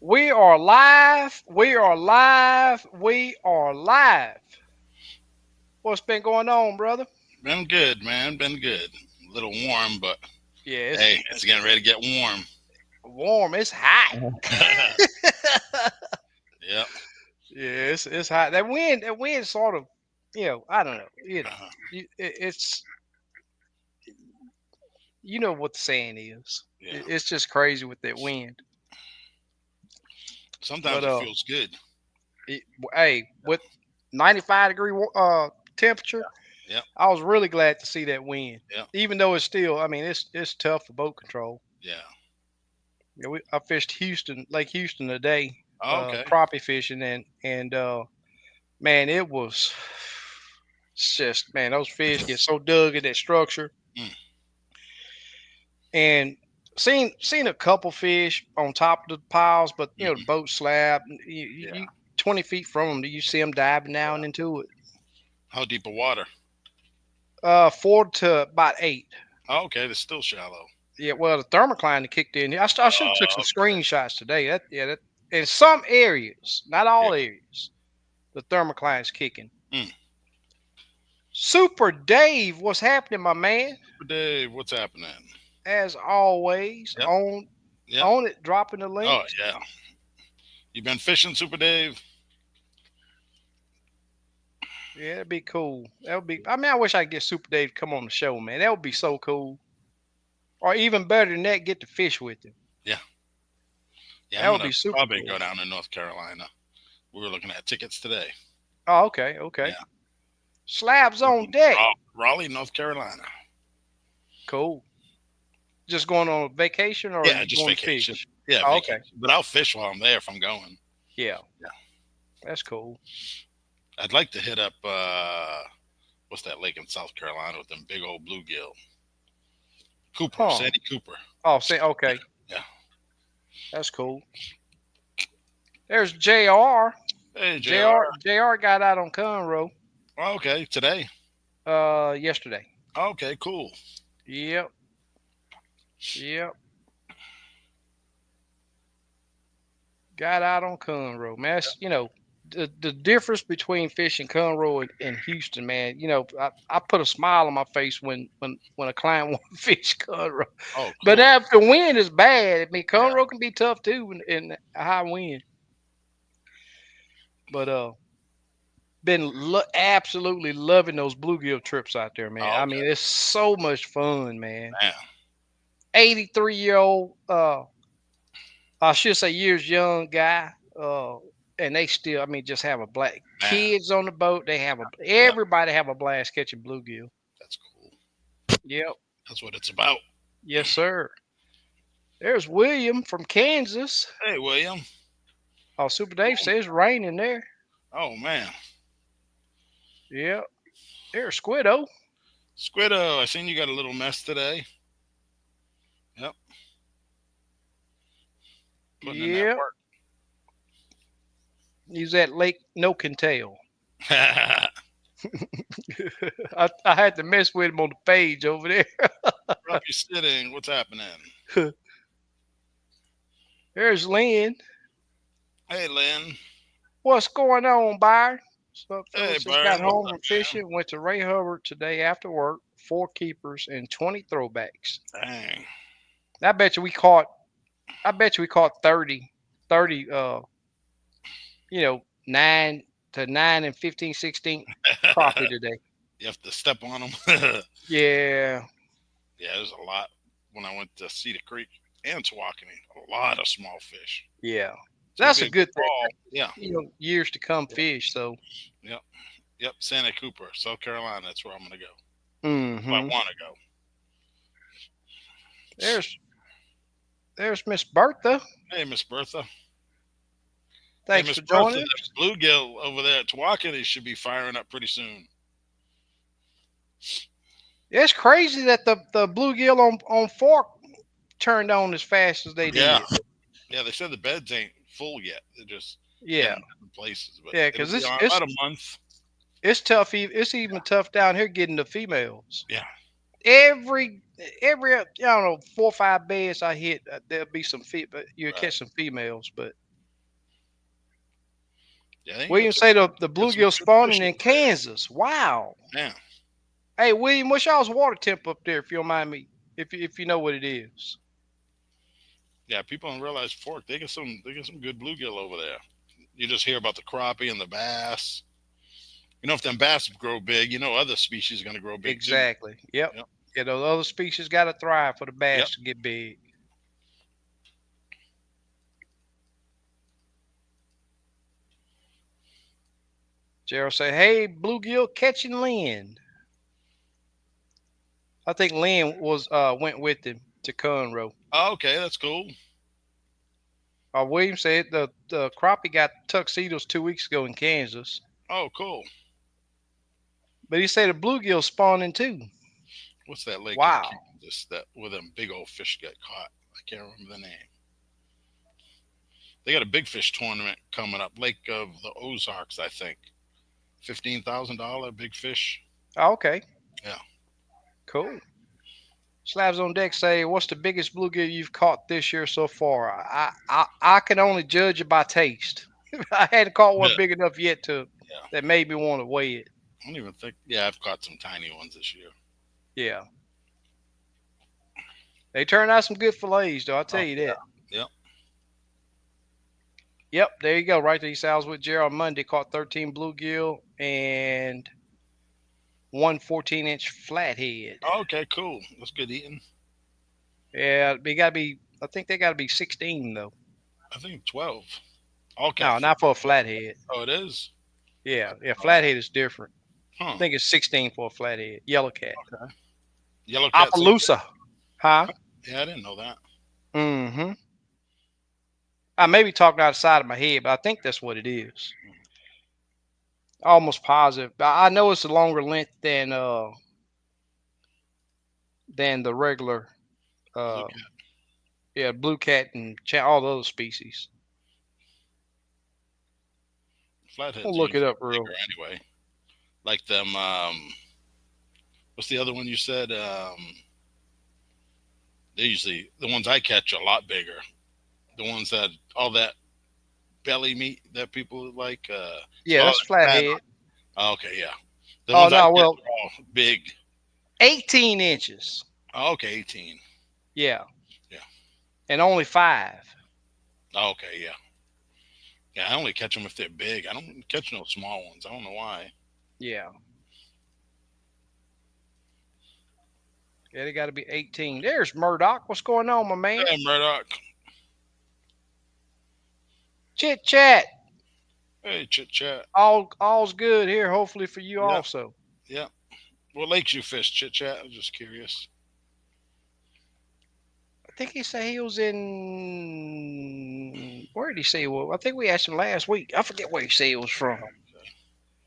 We are live. We are live. We are live. What's been going on, brother? Been good, man. Been good. A little warm, but Yeah, hey, it's getting ready to get warm. warm. It's hot. Yep. Yeah, it's hot. That wind sort of, I don't know. Uh-huh. It's you know what the saying is. Yeah. It's just crazy with that wind. Sometimes But it feels good. hey, with 95-degree temperature, Yep. I was really glad to see that wind. Yep. Even though it's still, I mean, it's tough for boat control. Yeah. Yeah, I fished Lake Houston today, Oh, okay. crappie fishing, and man, it was it's just man, those fish get so dug in that structure, Mm. and seen a couple fish on top of the piles, but the Hmm. boat slab, Yeah. you 20 feet from them, you see them diving down Yeah. into it. How deep of water? 4 to about 8. Oh, okay. It's still shallow. Yeah, well, the thermocline kicked in. I should have took some Okay. screenshots today. That in some areas, not Yeah. all areas, the thermocline's kicking. Mm. Super Dave, what's happening, my man? Super Dave, what's happening? As always, Yep. on Yep. on it, dropping the Oh, links. yeah. You been fishing, Super Dave? Yeah, that'd be cool. That would be. I mean, I wish I could get Super Dave to come on the show, man. That would be so cool. Or even better than that, get to fish with him. Yeah. Yeah. That I'm would gonna be super probably cool. go down to North Carolina. We were looking at tickets today. Oh, okay, okay. Yeah. Slabs on deck. Raleigh, North Carolina. Cool. Just going on a vacation, or are Yeah, you just going to vacation. fish? Yeah, Oh, okay. vacation. But I'll fish while I'm there if I'm going. Yeah, Yeah. that's cool. I'd like to hit up what's that lake in South Carolina with them big old bluegill? Cooper, Huh. Sandy Cooper. Oh, say okay. Yeah. That's cool. There's JR. Hey JR. JR got out on Conroe Oh, okay, today. yesterday. Okay, cool. Yep. Yep. Got out on Conroe. Man, that's, the difference between fishing Conroe and Houston, man. I put a smile on my face when a client wants to fish Conroe. Oh, But cool. if the wind is bad, I mean Yeah. Conroe can be tough too in a high wind. But been absolutely loving those bluegill trips out there, man. Oh, I okay. mean, it's so much fun, man. Man. 83-year-old, I should say years young guy, and they still, I mean, just have a black Man. kids on the boat. Yep. Everybody have a blast catching bluegill. That's cool. Yep. That's what it's about. Yes, sir. There's William from Kansas. Hey, William. Oh, Super Dave says raining there. Oh man. Yep. There's Squiddo. Squiddo, I seen you got a little mess today. Yep. Putting in that Yep. work. He's at Lake No Can Tell. Crappie I had to mess with him on the page over there. sitting. What's happening? There's Lynn. Hey, Lynn. What's going on, Byron? So, Hey, fellas just got Byron. What's home up, from fishing. Went to Ray Hubbard today after work. 4 keepers and 20 throwbacks. man? Dang. I bet you we caught. I bet you we caught 30. 9 and 15, 16 crappie today. You have to step on them. Yeah, Yeah, there's a lot when I went to Cedar Creek and Tawakoni. A lot of small fish. yeah. Too That's a big good for thing. all. Yeah. Years to come Yeah. fish. So. Yep. Yep. Santa Cooper, South Carolina. That's where I'm gonna go. Where I Hmm. want to go. There's there's Miss Bertha. Hey, Miss Bertha. Hey, Thanks Miss for Bertha. joining That us. bluegill over there at Tawakoni should be firing up pretty soon. It's crazy that the bluegill on Fork turned on as fast as they Yeah. did. Yeah. They said the beds ain't full yet. They're just Yeah, hitting different places, but yeah, it'll because be it's on it's about a month. it's tough. It's even tough down here getting the females. Yeah. Every every 4 or 5 beds I hit, there'll be some but you'll Right. catch some females. But Yeah, they can William say the get some bluegill good fish spawning in over there. Kansas. Wow. Yeah, Hey William, what's y'all's water temp up there? If you don't mind me, if you know what it is. yeah. People don't realize Fork. They get some good bluegill over there. You just hear about the crappie and the bass. If them bass grow big, other species are going to grow big too. Exactly. Yep. Yep. Yeah, those other species got to thrive for the Yep. bass to get big. Gerald say, "Hey, bluegill catching Lynn." I think Lynn was went with him to Conroe. Oh, okay, that's cool. William said the crappie got tuxedos 2 weeks ago in Kansas, Oh, cool. but he said the bluegill spawning too. What's that lake in Wow. Kansas that where them big old fish get caught? I can't remember the name. They got a big fish tournament coming up. Lake of the Ozarks, I think. $15,000 big fish. Oh, okay. Yeah. Cool. Slabs on deck say, "What's the biggest bluegill you've caught this year so far?" I can only judge it by taste. I hadn't caught one Yeah. big enough yet to Yeah. that made me want to weigh it. I don't even think. Yeah, I've caught some tiny ones this year. Yeah, they turned out some good fillets, though. I'll tell Oh you that. yeah. Yep. Yep, there you go. Right there, he said with Gerald Monday. Caught 13 bluegill and one 14-inch flathead. Okay, cool. That's good eating. Yeah, they got to be. I think they got to be 16 though. I think 12. All No, catfish. not for a flathead. Oh, it is. Yeah, yeah, Oh, flathead is different. I huh. think it's 16 for a flathead. Yellow cat. Okay. Yellow cat same thing. Appaloosa. Huh? Yeah, I didn't know that. Mm-hmm. I may be talking outside of my head, but I think that's what it is. Almost positive. I know it's a longer length than the regular Blue uh cat. yeah, blue cat and all the other species. We'll Flatheads look it usually up real. bigger anyway. Like them. What's the other one you said? They usually the ones I catch are a lot bigger. The ones that all that belly meat that people like. Yeah, Oh, that's fat. flathead. Oh, okay, yeah. The Oh ones I no, catch well, are all big. 18 inches. Oh, okay, 18. Yeah, Yeah. and only 5. Oh, okay, yeah. Yeah, I only catch them if they're big. I don't catch no small ones. I don't know why. Yeah. Yeah, they got to be 18. There's Murdoch. What's going on, my man? Hey, Murdoch. Chit chat. Hey, chit chat. All's good here. Hopefully for you Yeah, also. yeah. What lakes you fish, chit chat? I was just curious. I think he said he was in. Where did he say he was? I think we asked him last week. I forget where he said he was from. Okay.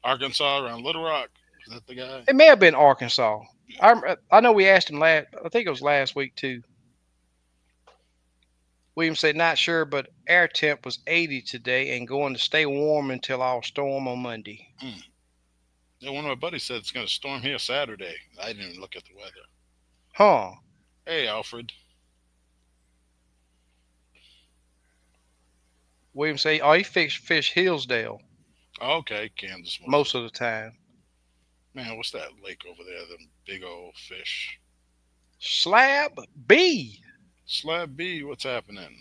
Arkansas around Little Rock. Is that the guy? It may have been Arkansas. I know we asked him last. I think it was last week too. William said not sure, but air temp was 80 today and going to stay warm until our storm on Monday. Mm. Yeah, one of my buddies said it's going to storm here Saturday. I didn't even look at the weather. Huh? Hey, Alfred. William said, "Oh, he fish Hillsdale Oh, okay, Kansas most mostly. of the time." Man, what's that lake over there? Them big old fish. Slab B. Slab B, what's happening?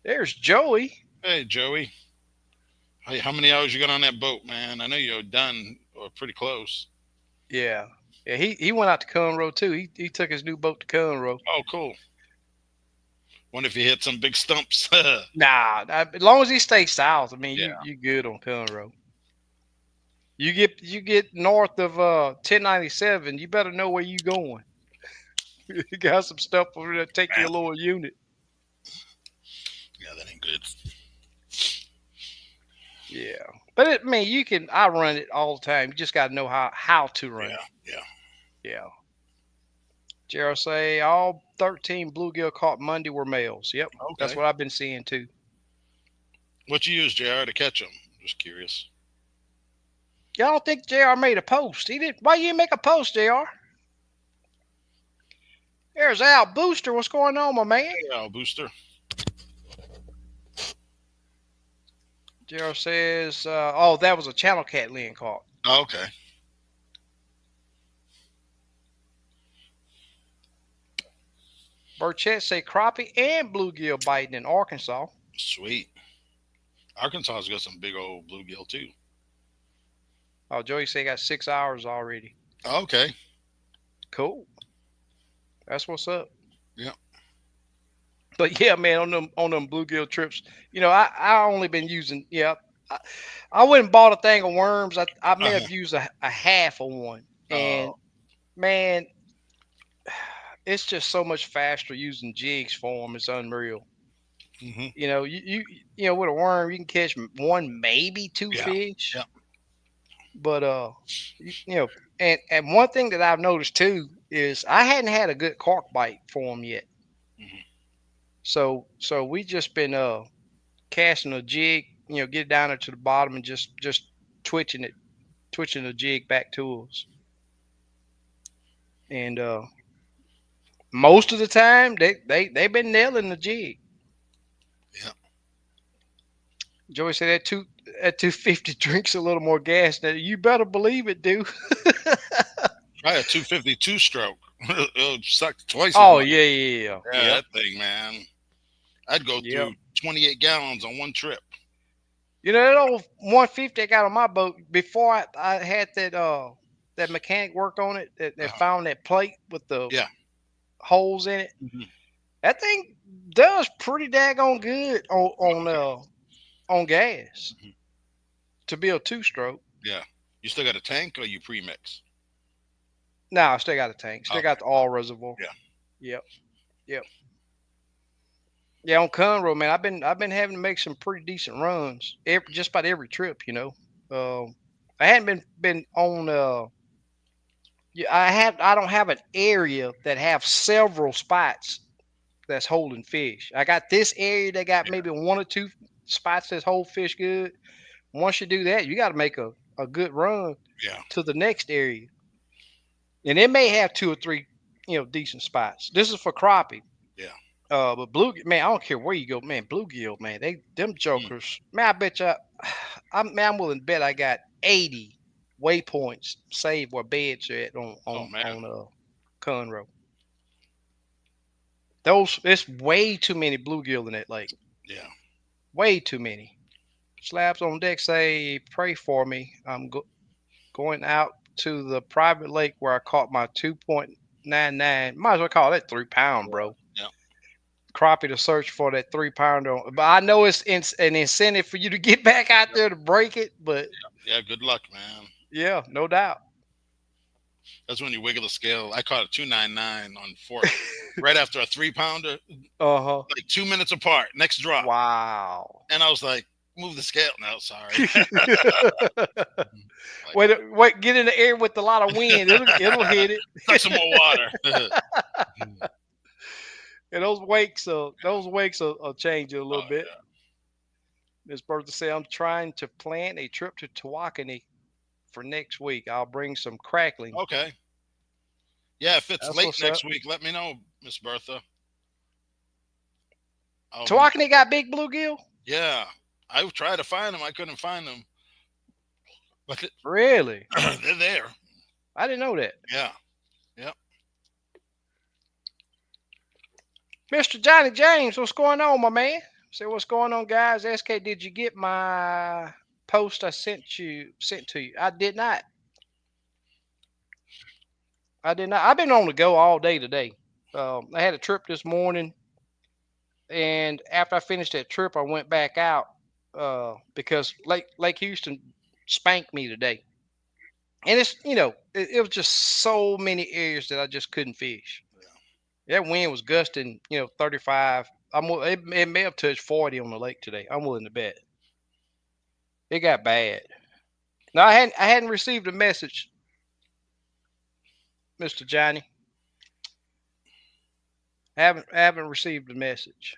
There's Joey. Hey, Joey. Hey, how many hours you got on that boat, man? I know you're done or pretty close. Yeah. Yeah, he went out to Conroe too. He took his new boat to Conroe. Oh, cool. Wonder if you hit some big stumps. Yeah. Nah, as long as he stays south, I mean, Yeah. you good on Conroe. You get north of 1097, you better know where you going. You got some stuff over there take your little unit. Yeah, that ain't good. Yeah, but I mean, I run it all the time. You just got to know how to run Yeah, it. yeah. Yeah. Gerald say all 13 bluegill caught Monday were males. Yep, that's Okay. what I've been seeing too. What you use, JR, to catch them? Just curious. Y'all don't think Jr. made a post? He did. Why you didn't make a post, Jr.? There's Al Booster. What's going on, my man? Hey, Booster. Gerald says, "Oh, that was a channel cat Lynn caught." Oh, okay. Burchett say crappie and bluegill biting in Arkansas. Sweet. Arkansas's got some big old bluegill too. Oh, Joey say got 6 hours already. Okay. Cool. That's what's up. Yeah. But yeah, man, on them bluegill trips, I only been using I, I went and bought a thing of worms. I may Uh-huh. have used a half of one, Oh. and man, it's just so much faster using jigs for them. It's unreal. Hmm. With a worm you can catch one, maybe two Yeah. fish, Yeah. but you, you know, and one thing that I've noticed too is I hadn't had a good carp bite for them yet. Hmm. So we just been casting a jig, get it down there to the bottom and just twitching it, twitching the jig back to us. And most of the time they've been nailing the jig. Yeah. Joey said that 250 drinks a little more gas. Now you better believe it, dude. I had 252 stroke. It'll suck twice as Oh much. yeah, yeah, yeah. Yeah, Yep. that thing, man. I'd go Yep. through 28 gallons on one trip. That old 150 I got on my boat before I had that mechanic work on it that Uh-huh. found that plate with the Yeah. holes in it. Hmm. That thing does pretty daggone good on gas Hmm. to be a two stroke. Yeah. You still got a tank or you premix? No, I still got a tank. Still Okay. got the oil reservoir. Yeah. Yep. Yep. Yeah, on Conroe, man, I've been having to make some pretty decent runs just about every trip. I hadn't been on yeah, I don't have an area that have several spots that's holding fish. I got this area that got maybe one or two spots that hold fish good. Once you do that, you got to make a good run Yeah. to the next area, and it may have two or three, decent spots. This is for crappie. Yeah. But blue, man, I don't care where you go, man. Bluegill, man, them Mm. jokers, man. I bet you, I'm willing to bet I got 80 waypoints saved where beds are at on Oh on man. on Conroe. Those, it's way too many bluegill in that lake. Yeah. Way too many. Slabs on deck say, pray for me. Going out to the private lake where I caught my 2.99. Might as well call that 3 pound, Yeah. bro. Yeah. Crappie to search for that 3 pounder. But I know it's an incentive for you to get back out there to break it. But Yeah. Good luck, man. yeah, no doubt. That's when you wiggle the scale. I caught a 299 on Fort right after a 3 pounder, Uh huh. like 2 minutes apart. Next drop, Wow. and I was like, "Move the scale." No, sorry. Like, Wait, get in the air with a lot of wind. It'll hit touch some it. more water. And those wakes will change it a little Oh bit. Miss Bertha said, I'm trying to plan a trip to Tawakoni for next week. I'll bring some crackling. yeah. Okay. Yeah, if it's That's late what's up. next week, let me know, Miss Bertha. I'll. Tawakoni got big bluegill? Yeah, I tried to find them. I couldn't find them, but Really? they're there. I didn't know that. Yeah. Yeah. Mr. Johnny James, what's going on, my man? Say what's going on, guys. SK, did you get my post I sent to you? I did not. I did not. I've been on the go all day today. I had a trip this morning, and after I finished that trip, I went back out because Lake Houston spanked me today, and it was just so many areas that I just couldn't fish. That wind was gusting, 35. It may have touched 40 on the lake today. I'm willing to bet it got bad. No, I hadn't received a message, Mister Johnny. I haven't received a message.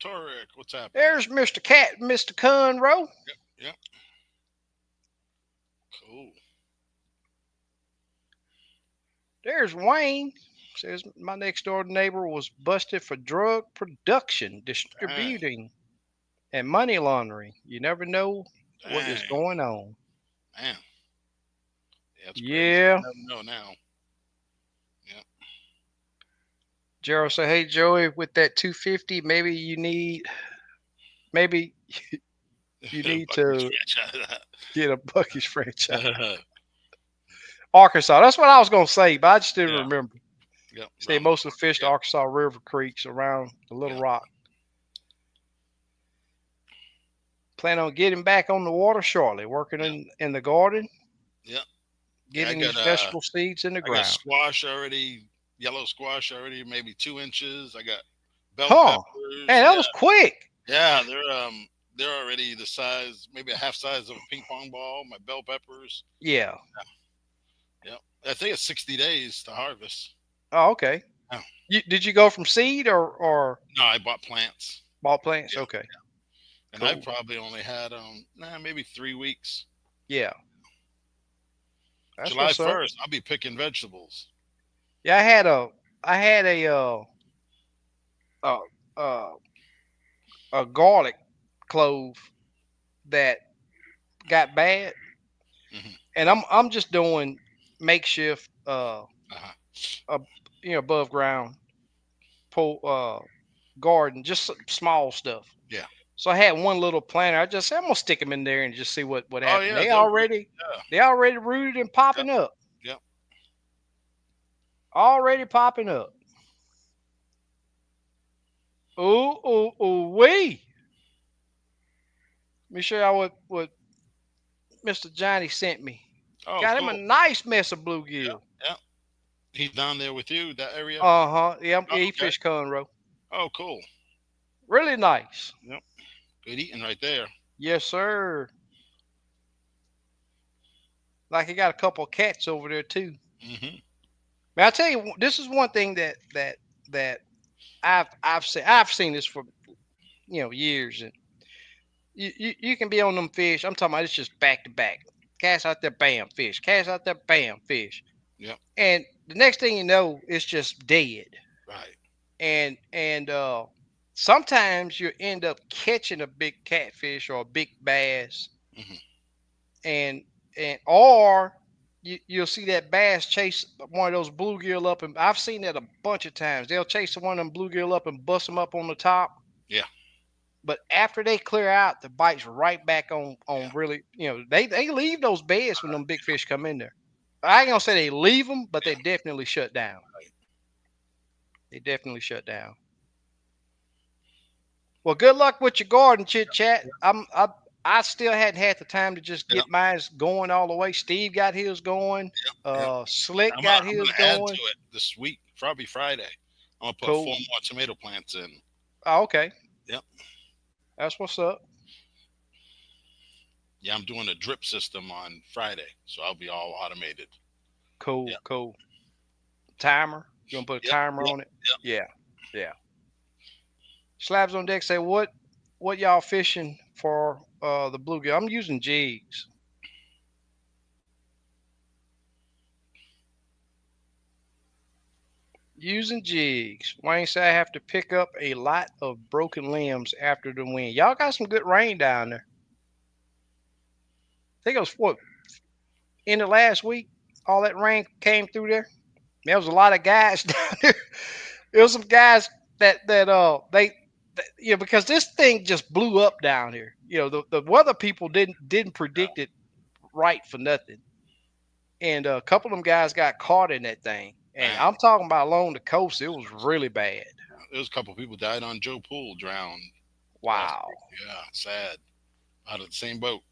Torek, what's happening? There's Mister Cat, Mister Conroe. Yeah. Cool. There's Wayne. Says my next door neighbor was busted for drug production, Dang. distributing. and money laundering. You never know what is Dang, going on. man, yeah, that's crazy. Yeah. I don't know now. Yeah, Gerald said, "Hey Joey, with that 250, maybe you need Bucky's to franchise. get a Bucky's franchise." Arkansas. That's what I was gonna say, but I just didn't Yeah, remember. yep, Say round the most of corner. the fish the Yep, Arkansas River creeks around the Little yep, Rock. Plan on getting back on the water shortly, working yep, in the garden, yep. Yeah, getting these vegetable seeds in the I got ground. squash already, yellow squash already, maybe 2 inches. I got bell Huh. peppers. Man, that Yeah, was quick. yeah, they're already the size, maybe a half size of a ping pong ball. My bell peppers. Yeah. Yeah, I think it's 60 days to harvest. Oh, okay. Oh, Did you go from seed or no, I bought plants. bought plants? Yeah, Okay. and I Cool. probably only had maybe 3 weeks. Yeah. That's July what's up. 1st, I'll be picking vegetables. Yeah, I had uh, uh, a garlic clove that got bad, Hmm. and I'm just doing makeshift Uh-huh. uh above ground pull garden, just small stuff. Yeah. So I had one little planter. I just said I'm gonna stick them in there and just see what Oh happened. yeah, they'll root. Yeah. They already rooted and Yep. popping up. Yep. Already popping up. Ooh ooh ooh wee. Let me show y'all what Mr. Johnny sent me. Oh, Got him a cool. nice mess of Yeah. bluegill. Yeah. He's down there with you, that area. Uh-huh. Yeah, Oh, he okay. fish conroe. Oh, cool. Really nice. Yep. Good eating right there. Yes, sir. Like he got a couple of cats over there too. Hmm. Man, I tell you, this is one thing that I've seen this for years, and you can be on them fish. I'm talking about it's just back to back. Cast out there, bam, fish. Cast out there, bam, fish. Yep. And the next thing you know, it's just dead. Right. And sometimes you end up catching a big catfish or a big bass, Hmm. and or you'll see that bass chase one of those bluegill up, and I've seen that a bunch of times. They'll chase one of them bluegill up and bust them up on the top, Yeah. but after they clear out, the bites right back on Yeah. really. They leave those beds when them big fish come in there. I ain't gonna say they leave them, but they Yeah. definitely shut down. Right. They definitely shut down. Well, good luck with your garden, chit chat. I still hadn't had the time to just Yeah. get mine going all the way. Steve got his going. Yep. Slick got I'm his gonna add to going. it this week, probably Friday. I'm gonna put four Cool. more tomato plants in. Oh, okay. Yep. That's what's up. Yeah, I'm doing a drip system on Friday, so I'll be all automated. Cool, Yep. cool. Timer. You gonna put a Yep. timer Yep. on it? Yep. Yeah, yeah. Slabs on deck say what y'all fishing for the bluegill? I'm using jigs. Using jigs. Wayne said I have to pick up a lot of broken limbs after the wind. Y'all got some good rain down there. I think it was what in the last week. All that rain came through there. There was a lot of guys down there. There was some guys that because this thing just blew up down here. The weather people didn't predict it right for nothing. And a couple of them guys got caught in that thing. And Man, I'm talking about along the coast, it was really bad. there was a couple people died on Joe Pool, drowned last Wow. week. Yeah, sad. Out of the same boat.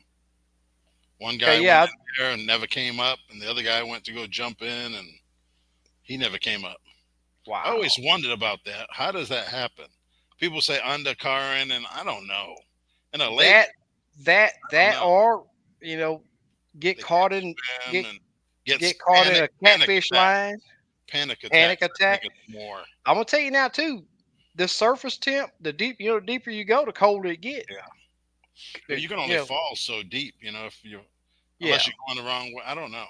One Okay, guy went yeah, in there and never came up, and the other guy went to go jump in, and he never came up. I wow. always wondered about that. How does that happen? People say undercurrent, and I don't know. In a lake, That that I don't that know. or you know get They caught can't in swim get and gets get caught in a panic catfish attack. line, Panic panic attacks. I attack. think it's more. I'm gonna tell you now too. The surface temp, the deeper you go, the colder it get. Yeah. Well, The- you can You only know, fall so deep, if you unless yeah, you're going the wrong way. I don't know.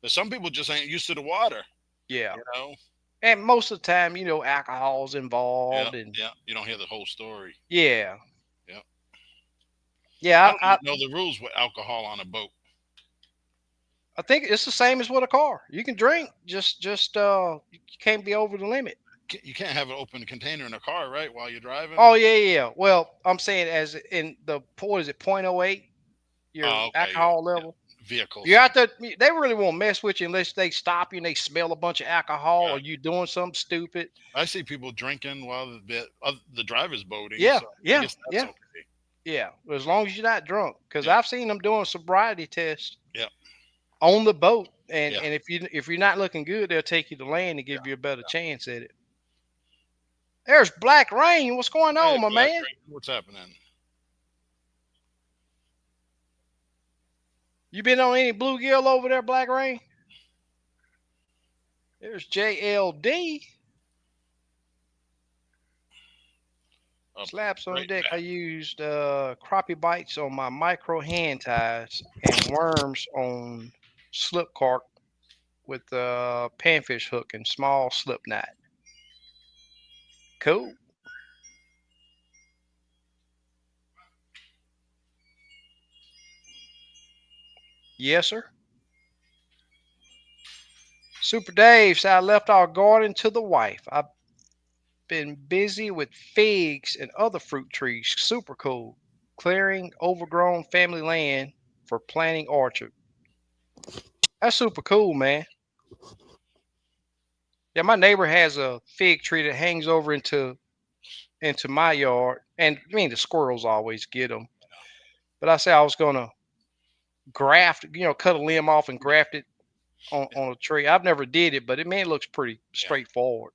But some people just ain't used to the water. yeah. You know. And most of the time, alcohol's Yeah. involved, and Yeah. You don't hear the whole story. yeah. Yeah. I Yeah, don't even know the rules with alcohol on a boat. I think it's the same as with a car. You can drink, just you can't be over the limit. You can't have an open container in a car, right, while you're driving. Oh yeah, yeah, yeah. Well, I'm saying as in the what is it, 0.08, your Oh, okay, yeah, alcohol yeah. level. Vehicles, You yeah, have to. They really won't mess with you unless they stop you and they smell a bunch of alcohol or right. you doing something stupid. I see people drinking while the driver's boating, Yeah, so I yeah, guess that's yeah, okay. yeah. As long as you're not drunk, because Yeah, I've seen them doing sobriety tests yeah, on the boat, and yeah, if you're not looking good, they'll take you to land and yeah, give you a better yeah. chance at it. There's Black Rain. What's going Hey, on, my Black man? Rain, what's happening? You been on any bluegill over there, Black Rain? There's JLD. Up Slaps on right deck. I back. used crappie bites on my micro hand ties and worms on slip carp with panfish hook and small slip knot. Cool. Yes, sir. Super Dave said I left our garden to the wife. I've been busy with figs and other fruit trees. Super cool. Clearing overgrown family land for planting orchard. That's super cool, man. Yeah, my neighbor has a fig tree that hangs over into my yard, and I mean the squirrels always get them. But I said I was gonna graft, cut a limb off and graft it Yeah, on a tree. I've never did it, but it looks pretty yeah, straightforward.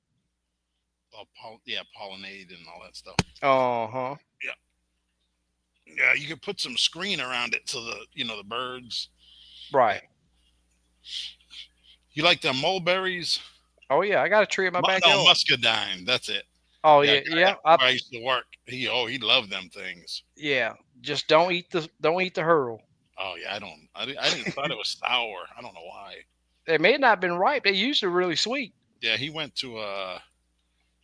yeah, pollinate and all that stuff. Uh huh. Yeah, yeah. You could put some screen around it so the birds. Yeah. Right. You like them mulberries? Oh yeah, I got a tree in my No, backyard. muscadine. That's it. Oh Yeah, a yeah, guy yeah. where I used to work. He loved them things. Yeah. Just don't eat the hurl. Oh yeah, I didn't thought it was sour. I don't know why. They may not have been ripe. They usually really sweet. Yeah, he went to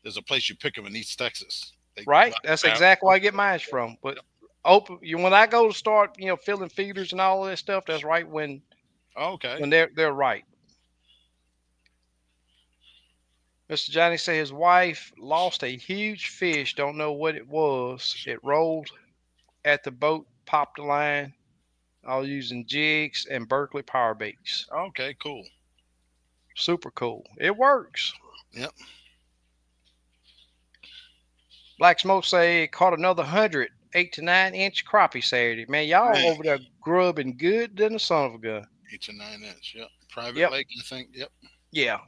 there's a place you pick them in East Texas. They Right. right That's there. exactly where I get mine from. But open you when I go to start, filling feeders and all of that stuff, that's right Oh, okay. when they're right. Mr. Johnny said his wife lost a huge fish. Don't know what it was. It rolled at the boat, popped the line. All using jigs and Berkeley power baits. Okay, cool. Super cool. It works. Yep. Black Smoke say caught another 100 8 to 9 inch crappie Saturday. Man, y'all Dang. over there grubbing good than the son of a gun. 8 to 9 inch. Yep. Private Yep. lake, I think. Yep. Yeah.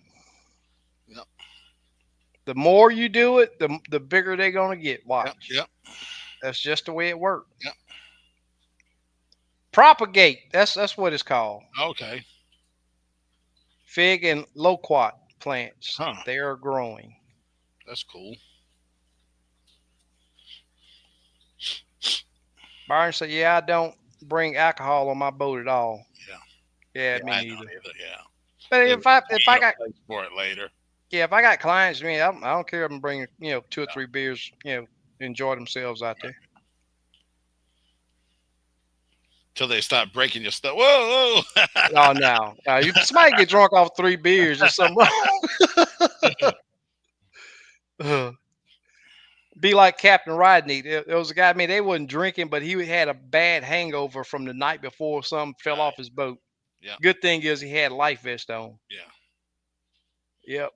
Yep. The more you do it, the bigger they're gonna get. Yep. Watch. Yep. That's just the way it works. Yep. Propagate. That's what it's called. Okay. Fig and loquat plants. Huh. They are growing. That's cool. Byron said, "Yeah, I don't bring alcohol on my boat at all." Yeah. Yeah, Yeah, me I don't neither. either. Yeah. But There's if I a got place for it later. yeah, if I got clients, I don't care if I'm bringing 2 or 3 beers, enjoy themselves out there. Till they stop breaking your stuff. Whoa, whoa. Oh no, you somebody get drunk off 3 beers, there's something wrong. Be like Captain Rodney. There was a guy. I mean, they wasn't drinking, but he had a bad hangover from the night before. Something fell off Right. his boat. Yeah. Good thing is he had life vest on. Yeah. Yep.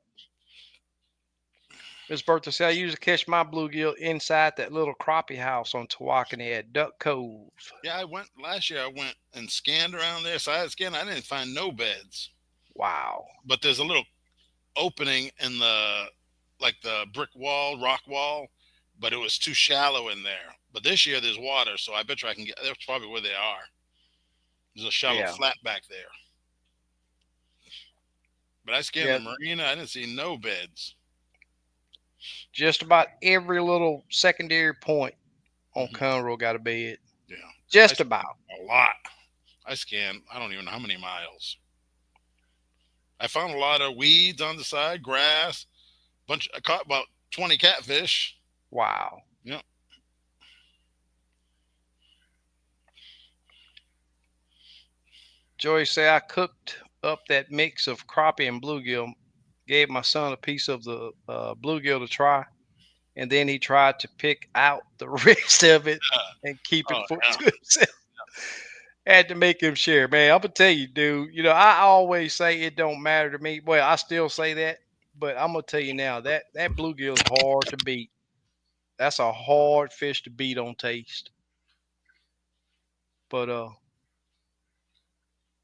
Miss Bertha said I usually catch my bluegill inside that little crappie house on Tawakoni at Duck Cove. Yeah, I went last year. I went and scanned around there. So I had scanned. I didn't find no beds, Wow. but there's a little opening in the brick wall, rock wall, but it was too shallow in there. But this year there's water, so I bet you I can get. That's probably where they are. There's a shallow Yeah. flat back there. But I scanned Yeah. the marina. I didn't see no beds. Just about every little secondary point on Hmm. Conroe got a bed. Yeah, I Just scanned about. a lot. I scanned. I don't even know how many miles. I found a lot of weeds on the side, grass. Bunch. I caught about 20 catfish. Wow. Yeah. Joy say I cooked up that mix of crappie and bluegill, gave my son a piece of the bluegill to try, and then he tried to pick out the rest of it and keep it Oh for yeah. to himself. Had to make him share, man. I'm gonna tell you, dude. I always say it don't matter to me. Well, I still say that, but I'm gonna tell you now that bluegill is hard to beat. That's a hard fish to beat on taste. But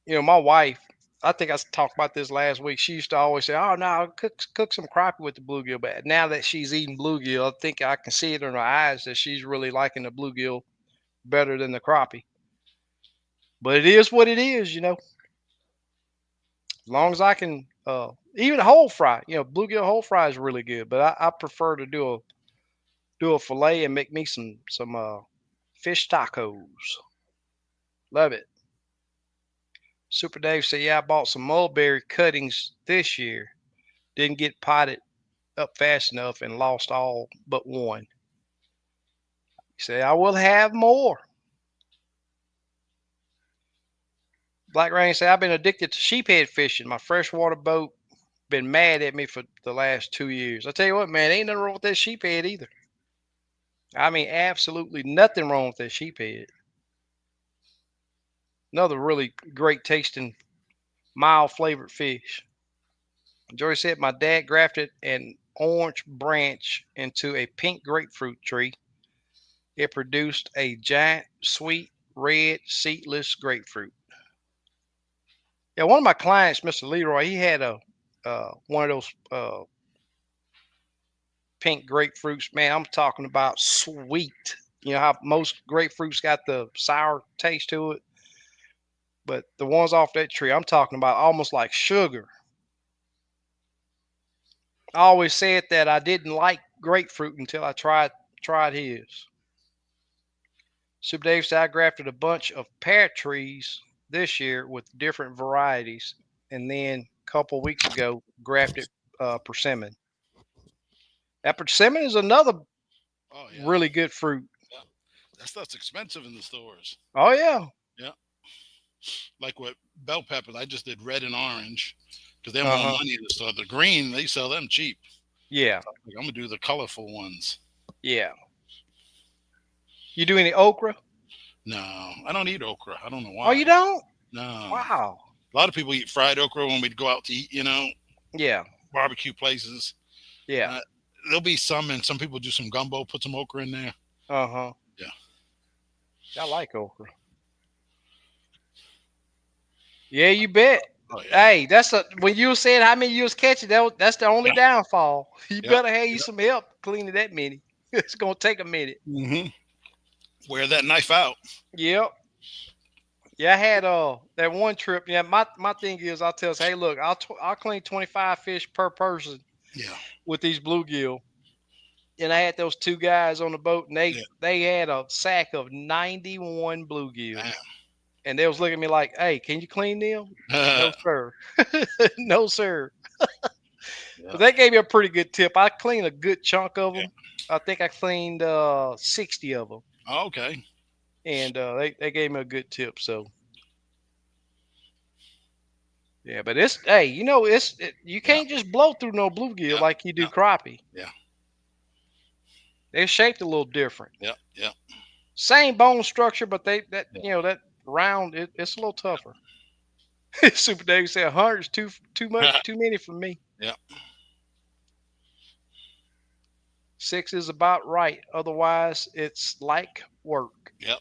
my wife, I think I talked about this last week. She used to always say, "Oh no, cook some crappie with the bluegill." But now that she's eating bluegill, I think I can see it in her eyes that she's really liking the bluegill better than the crappie. But it is what it is. As long as I can, even whole fry. Bluegill whole fry is really good. But I prefer to do a fillet and make me some fish tacos. Love it. Super Dave said, "Yeah, I bought some mulberry cuttings this year. Didn't get potted up fast enough and lost all but one." He said, "I will have more." Black Rain said, "I've been addicted to sheephead fishing. My freshwater boat been mad at me for the last 2 years. I tell you what, man, ain't nothing wrong with that sheephead either. I mean, absolutely nothing wrong with that sheephead. Another really great tasting, mild flavored fish." Joy said, "My dad grafted an orange branch into a pink grapefruit tree. It produced a giant, sweet, red, seedless grapefruit." Yeah, one of my clients, Mr. Leroy, he had a one of those pink grapefruits. Man, I'm talking about sweet. You know how most grapefruits got the sour taste to it, but the ones off that tree, I'm talking about almost like sugar. I always said that I didn't like grapefruit until I tried his. Super Dave said I grafted a bunch of pear trees this year with different varieties, and then a couple weeks ago grafted persimmon. That persimmon is another Oh yeah. really good fruit. Yeah. That stuff's expensive in the stores. Oh yeah. Yeah. Like what bell peppers, I just did red and orange because they're Uh more huh. money in the store. The green, they sell them cheap. Yeah. Like, I'm gonna do the colorful ones. Yeah. You do any okra? No, I don't eat okra. I don't know Oh, you why. don't? No. Wow. A lot of people eat fried okra when we go out to eat, Yeah. barbecue places. Yeah. Uh, there'll be some, and some people do some gumbo, put some okra in there. Uh huh. Yeah. I like okra. Yeah, you bet. Oh yeah. Hey, that's when you said how many you was catching. That's the only Yeah. downfall. You Yep. better have you Yep. some help cleaning that many. It's gonna take a minute. hmm Wear that knife out. Yep. Yeah, I had that one trip. Yeah, my thing is I'll tell us, hey, look, I'll clean 25 fish per person Yeah. with these bluegill. And I had those two guys on the boat, and they Yeah. they had a sack of 91 bluegill, Damn. and they was looking at me like, "Hey, can you clean them?" No, sir. No, sir. yeah. But they gave me a pretty good tip. I cleaned a good chunk of Yeah. them. I think I cleaned 60 of them, Oh, okay. and they gave me a good tip. So yeah, but it's hey, you Yeah. can't just blow through no bluegill Yeah. like you do Yeah. crappie. Yeah. They're shaped a little different. Yeah. Yeah. Same bone structure, but Yeah. that round it's a little tougher. Super Dave said 100 is too much, too many for me. yeah. 6 is about right. Otherwise, it's like work. Yep.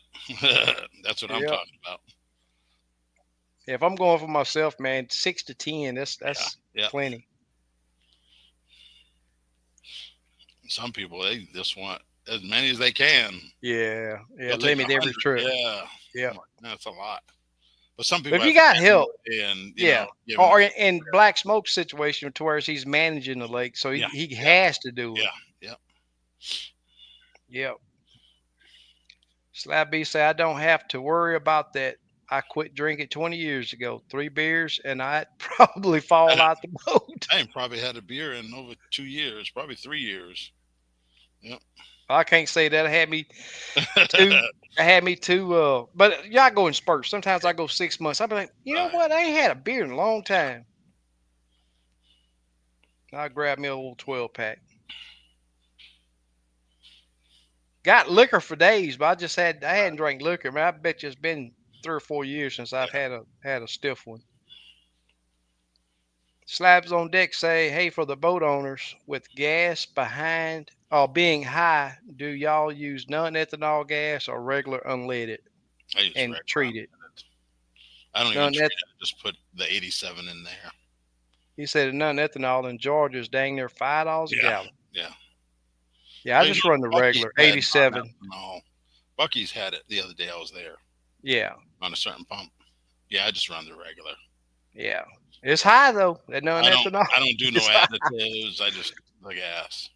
That's what I'm Yep. talking about. If I'm going for myself, man, 6 to 10, Yeah. that's Yeah. plenty. Some people they just want as many as they can. Yeah, yeah, They'll take limit every 100. trip. Yeah. Yeah, I'm like, that's a lot. But some but people if you have got family help, and yeah, give them. or in Black Smoke situation to where he's managing the lake, so Yeah. he Yeah. has to do it. Yeah. Yeah. Yep. Slab B say I don't have to worry about that. I quit drinking 20 years ago. 3 beers and I'd probably fall out the boat. I ain't probably had a beer in over 2 years, probably 3 years. Yep. I can't say that. Two. I had me two. But yeah, I go in spurts. Sometimes I go 6 months. I'll be like, you know Right. what? I ain't had a beer in a long time. I grab me a little 12 pack. Got liquor for days, but I hadn't drank liquor. Man, I bet you it's been 3 or 4 years since I've Yeah. had a stiff one. Slabs on deck say, hey, for the boat owners with gas behind being high, do y'all use non-ethanol gas or regular unleaded I use and regular treat it? unleaded. I don't even None treat it. I just put the 87 in there. He said non-ethanol in Georgia is dang near $5 a Yeah. gallon. Yeah. Yeah, I But you just know, run the Bucky's regular had 87. non-ethanol. Bucky's had it the other day. I was there Yeah, on a certain pump. Yeah, I just run the regular. yeah. It's Yeah. high though. That I don't non-ethanol. I don't do no It's high. additives. I just the gas.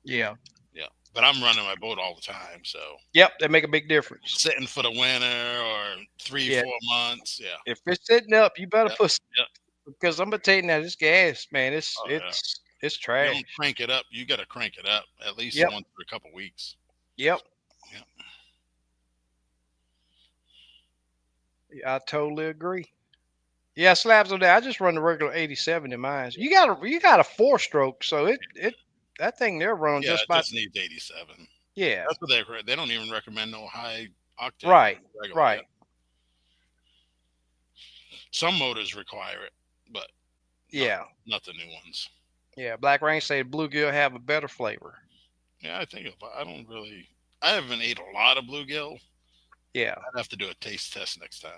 Yeah. Yeah. But I'm running my boat all the time, so Yep, they make a big difference. sitting for the winter or three, Yeah. 4 months. Yeah. If it's sitting up, you better Yep. put Yep. because I'm gonna tell you now, this gas, man, it's Oh yeah. it's it's You don't trash. crank it up. You got to crank it up at least Yep, once for a couple weeks. yep. Yeah. I totally agree. Yeah, slabs on that. I just run the regular 87 in mine. You got a 4 stroke, so it that thing there run Yeah. just It about just needs 87. yeah. That's what they don't even recommend no high octane Right, regular. Yeah. right. Some motors require it, but not Yeah, not the new ones. yeah. Black Rain say bluegill have a better flavor. Yeah, I think I don't really. I haven't ate a lot of bluegill. Yeah. I'd have to do a taste test next time.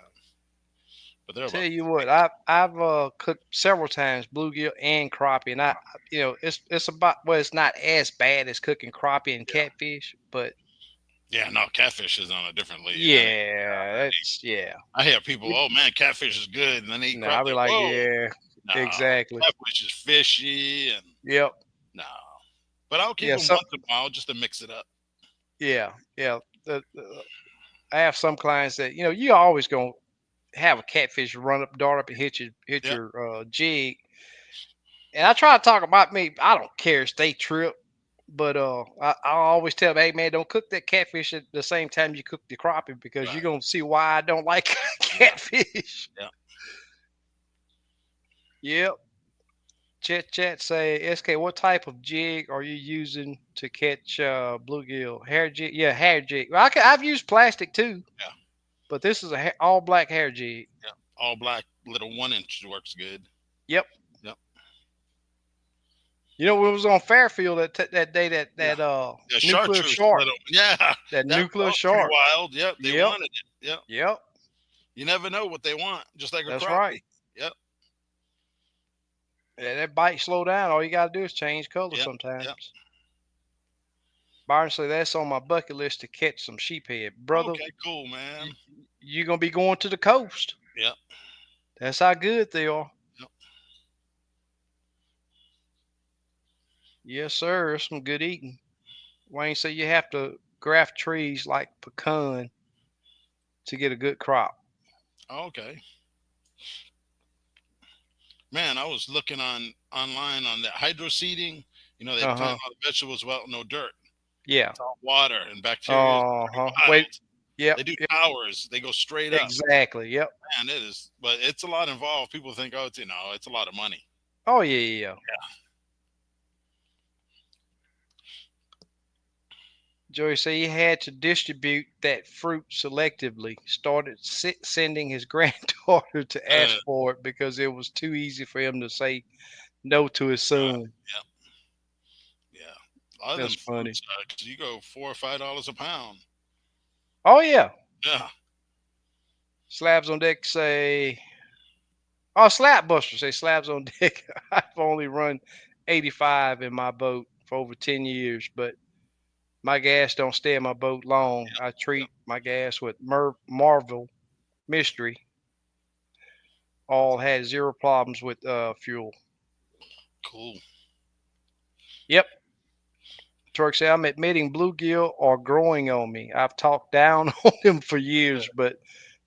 But they're Tell about you the what, same. I've cooked several times bluegill and crappie, and it's about well, it's not as bad as cooking crappie and Yeah. catfish, but Yeah, no, catfish is on a different league. yeah, it's yeah. I hear people, You, oh man, catfish is good, and then they eat no, crap I'll be like, like, whoa, yeah, no, exactly. catfish is fishy, and Yep. no. But I'll keep Yeah. them So once in a while just to mix it up. yeah, yeah. I have some clients that you always gonna have a catfish run up, dart up, and hit Yep, your jig. And I try to talk about me. I don't care if they trip, but I always tell them, hey man, don't cook that catfish at the same time you cook the crappie because you're right, gonna see why I don't like right, catfish. yeah. Yep. Chat say, SK, what type of jig are you using to catch bluegill? Hair jig? Yeah, hair jig. Well, I've used plastic too, Yeah, but this is a all black hair jig. yeah. All black, little 1 inch works good. Yep. Yep. We was on Fairfield that day Yeah. Yeah, nuclear chartreuse shark, little. Yeah, that that nuclear was pretty shark. wild. Yep, they Yep. wanted it. Yep. Yep. You never know what they want, just like a That's right. crappie. Yep. Yeah, that bite slow down. All you gotta do is change color Yep. Yep. sometimes. Byron said that's on my bucket list to catch some sheephead. Brother, Okay, cool, man. you're gonna be going to the coast. Yep. That's how good they are. Yep. Yes, sir. It's some good eating. Wayne said you have to graft trees like pecan to get a good crop. Okay. Man, I was looking online on that hydro seeding. They Uh plant huh. all the vegetables without no dirt. Yeah. It's all water and bacteria is Uh pretty huh. Wait. wild. Yep. They do Yep. towers. They go straight up. Exactly. Yep. Man, it is, but it's a lot involved. People think, oh, it's a lot of money. Oh yeah. Yeah. Yeah. Joey said he had to distribute that fruit selectively. Started sending his granddaughter to Uh, ask for it because it was too easy for him to say no to his son. yeah, yeah. A lot of them That's fruit funny. sucks. You go $4 or $5 a pound. Oh yeah. Yeah. Slabs on deck say. Oh, slab buster say slabs on deck. I've only run 85 in my boat for over 10 years, but my gas don't stay in my boat long. I Yep. treat my gas with Marvel Mystery. All had zero problems with fuel. Cool. Yep. Turk said, I'm admitting bluegill are growing on me. I've talked down on them for Yeah, years, but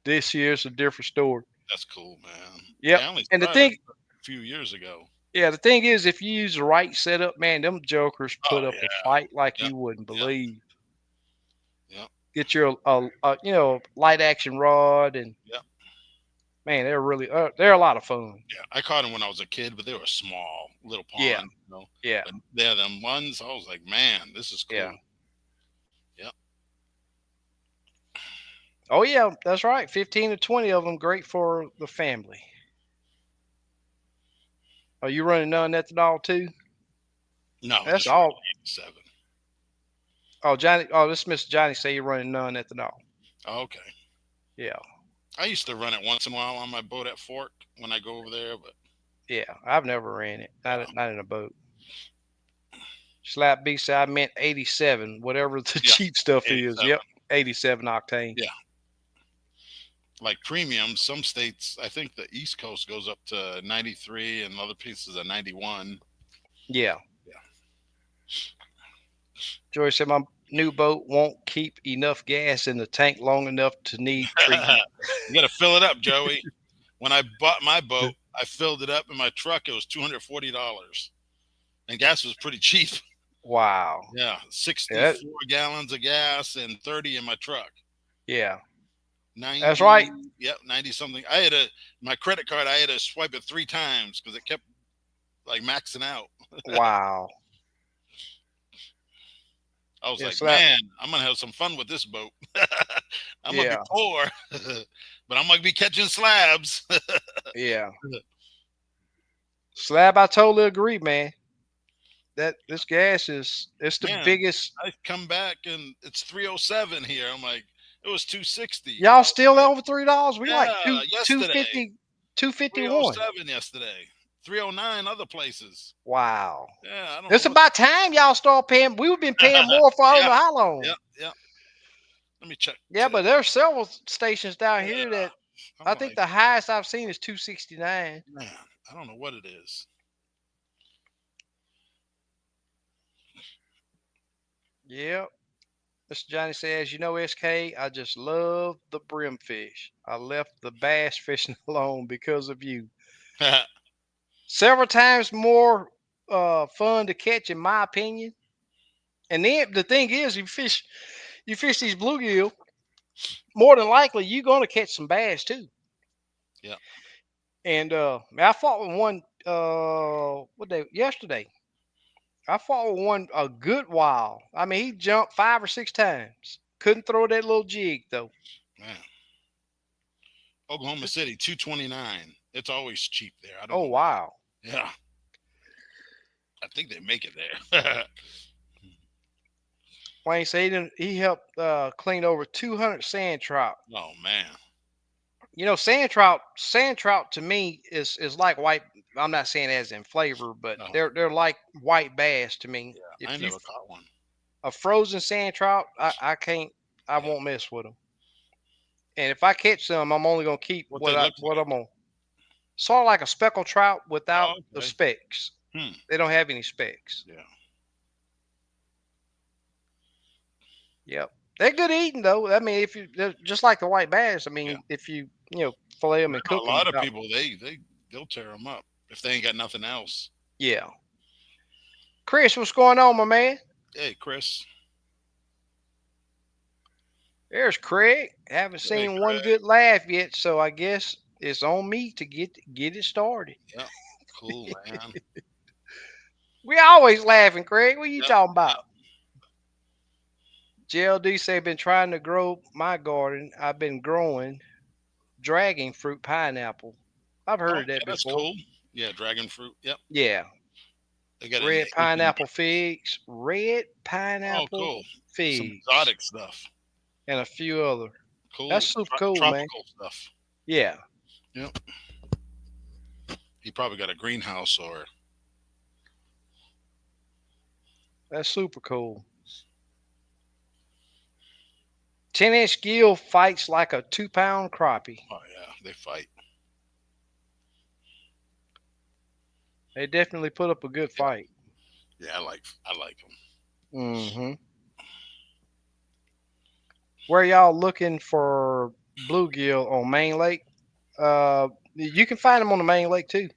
this year's a different story. that's cool, man. Yep. Yeah, I only And the tried it thing, a few years ago. yeah, the thing is, if you use the right setup, man, them jokers Oh put up a yeah. fight like Yep. you wouldn't Yep. believe. Get your light action rod, and Yep. man, they're a lot of fun. Yeah. I caught them when I was a kid, but they were small, little Yeah, pond. yeah, But they're them ones. I was like, man, this is yeah. cool. Yep. Oh yeah, that's right. 15 to 20 of them, great for the family. Are you running non-ethanol too? No, That's just running all. 87. Oh, Johnny. Oh, this Mr. Johnny say you're running non-ethanol. Okay. Yeah, I used to run it once in a while on my boat at Fork when I go over there, but yeah. I've never ran it. yeah, Not in a boat. Slap B said I meant 87, whatever the yeah, cheap stuff is. 87. Yep, 87 octane. Yeah, like premium. Some states, I think the East Coast goes up to 93, and other pieces are 91. Yeah. Yeah, Joy said my new boat won't keep enough gas in the tank long enough to need treatment. you got to fill it up, Joey. When I bought my boat, I filled it up in my truck. It was $240, and gas was pretty cheap. Wow. Yeah, Yeah, 64 gallons of gas and 30 in my truck. yeah. That's 90, right. yep, 90 something. My credit card, I had to swipe it 3 times because it kept like maxing out. Wow. I was Yeah, like, slap. man, I'm going to have some fun with this boat. I'm going to be Yeah, poor, but I'm going to be catching slabs. yeah. Slab, I totally agree, man. That this gas is it's the Man, biggest. I come back and it's 307 here. I'm like, it was 260. I Y'all was still like, over $3? We like yeah, two yesterday, fifty, 251. 307 yesterday, 309 other places. Wow. Yeah, I don't know It's what. about time y'all start paying. We've been paying more for I don't Yeah, know how long. yeah, yeah. Let me check. Yeah, but there's several stations down here Yeah, that I'm I think like, the highest I've seen is 269. man, I don't know what it is. Yep. Mr. Johnny says, SK, I just love the brimfish. I left the bass fishing alone because of you. Several times more fun to catch, in my opinion. And then the thing is, you fish these bluegill, more than likely you're gonna catch some bass too. Yeah. And I fought with one what day yesterday. I fought with one a good while. I mean, he jumped 5 or 6 times. Couldn't throw that little jig though. Man, Oklahoma City, 229. It's always cheap there. I don't Oh know why. wow. Yeah, I think they make it there. Wayne said he helped clean over 200 sand trout. Oh man. Sand trout to me is like white. I'm not saying as in flavor, but Oh they're like white bass to me. yeah, I If you never caught one. a frozen sand trout, I can't. I Yeah. won't mess with them. And if I catch some, I'm only gonna keep What they look what like? I'm on. Sort of like a speckled trout without Oh, the okay. specks. Hmm. They don't have any specks. Yeah. Yep, they're good eating though. I mean, if you they're just like the white bass. I Yeah. mean, if you fillet them and I know cook a them lot of without. people they'll tear them up if they ain't got nothing else. Yeah, Chris, what's going on, my man? Hey, Chris. There's Craig. Haven't Hey, seen one Craig. good laugh yet, so I guess it's on me to get it started. Yep. Cool, man. We always laughing, Craig. What you Yep. talking about? Yep. JLD say been trying to grow my garden. I've been growing dragon fruit pineapple. I've heard of Okay, that that's before. cool. Yeah, dragon fruit. Yep. Yeah. They got it in the Red Asian. pineapple figs. Red Oh, pineapple cool. Some figs. exotic stuff. And a few other. That's Cool. super cool, man. Tropical stuff. Yeah. Yep. He probably got a greenhouse or. That's super cool. 10-inch gill fights like a 2-pound crappie. Oh yeah, they fight. They definitely put up a good Yeah. fight. Yeah, I like them. Hmm. Where y'all looking for bluegill on Main Lake? You can find them on the Main Lake too.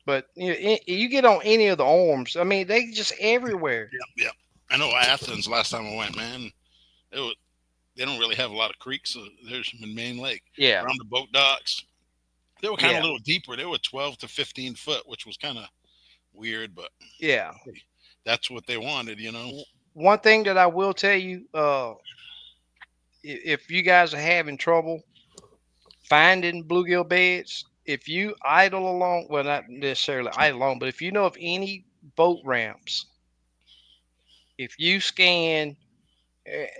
But you get on any of the arms. I mean, they just everywhere. Yeah, yeah. I know Athens last time I went, man. It was they don't really have a lot of creeks. So there's in Main Lake Yeah, around the boat docks. They were kind of a yeah, little deeper. They were 12 to 15 foot, which was kind of weird, but yeah. hey, that's what they wanted, you know. One thing that I will tell you, if you guys are having trouble finding bluegill beds, if you idle along, well, not necessarily idle along, but if you know of any boat ramps, if you scan,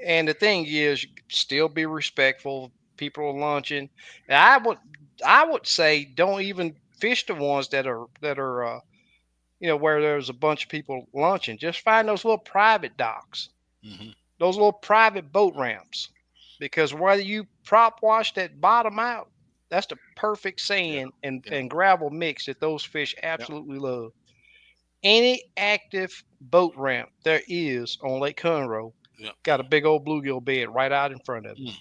and the thing is, still be respectful. People are lunching. And I would say don't even fish the ones that are where there's a bunch of people lunching. Just find those little private docks, Hmm. those little private boat ramps, because whether you prop wash that bottom out, that's the perfect Yeah, sand and, yeah, and gravel mix that those fish yeah, absolutely love. Any active boat ramp there is on Lake Conroe yeah. got a big old bluegill bed right out in front of it. Mm.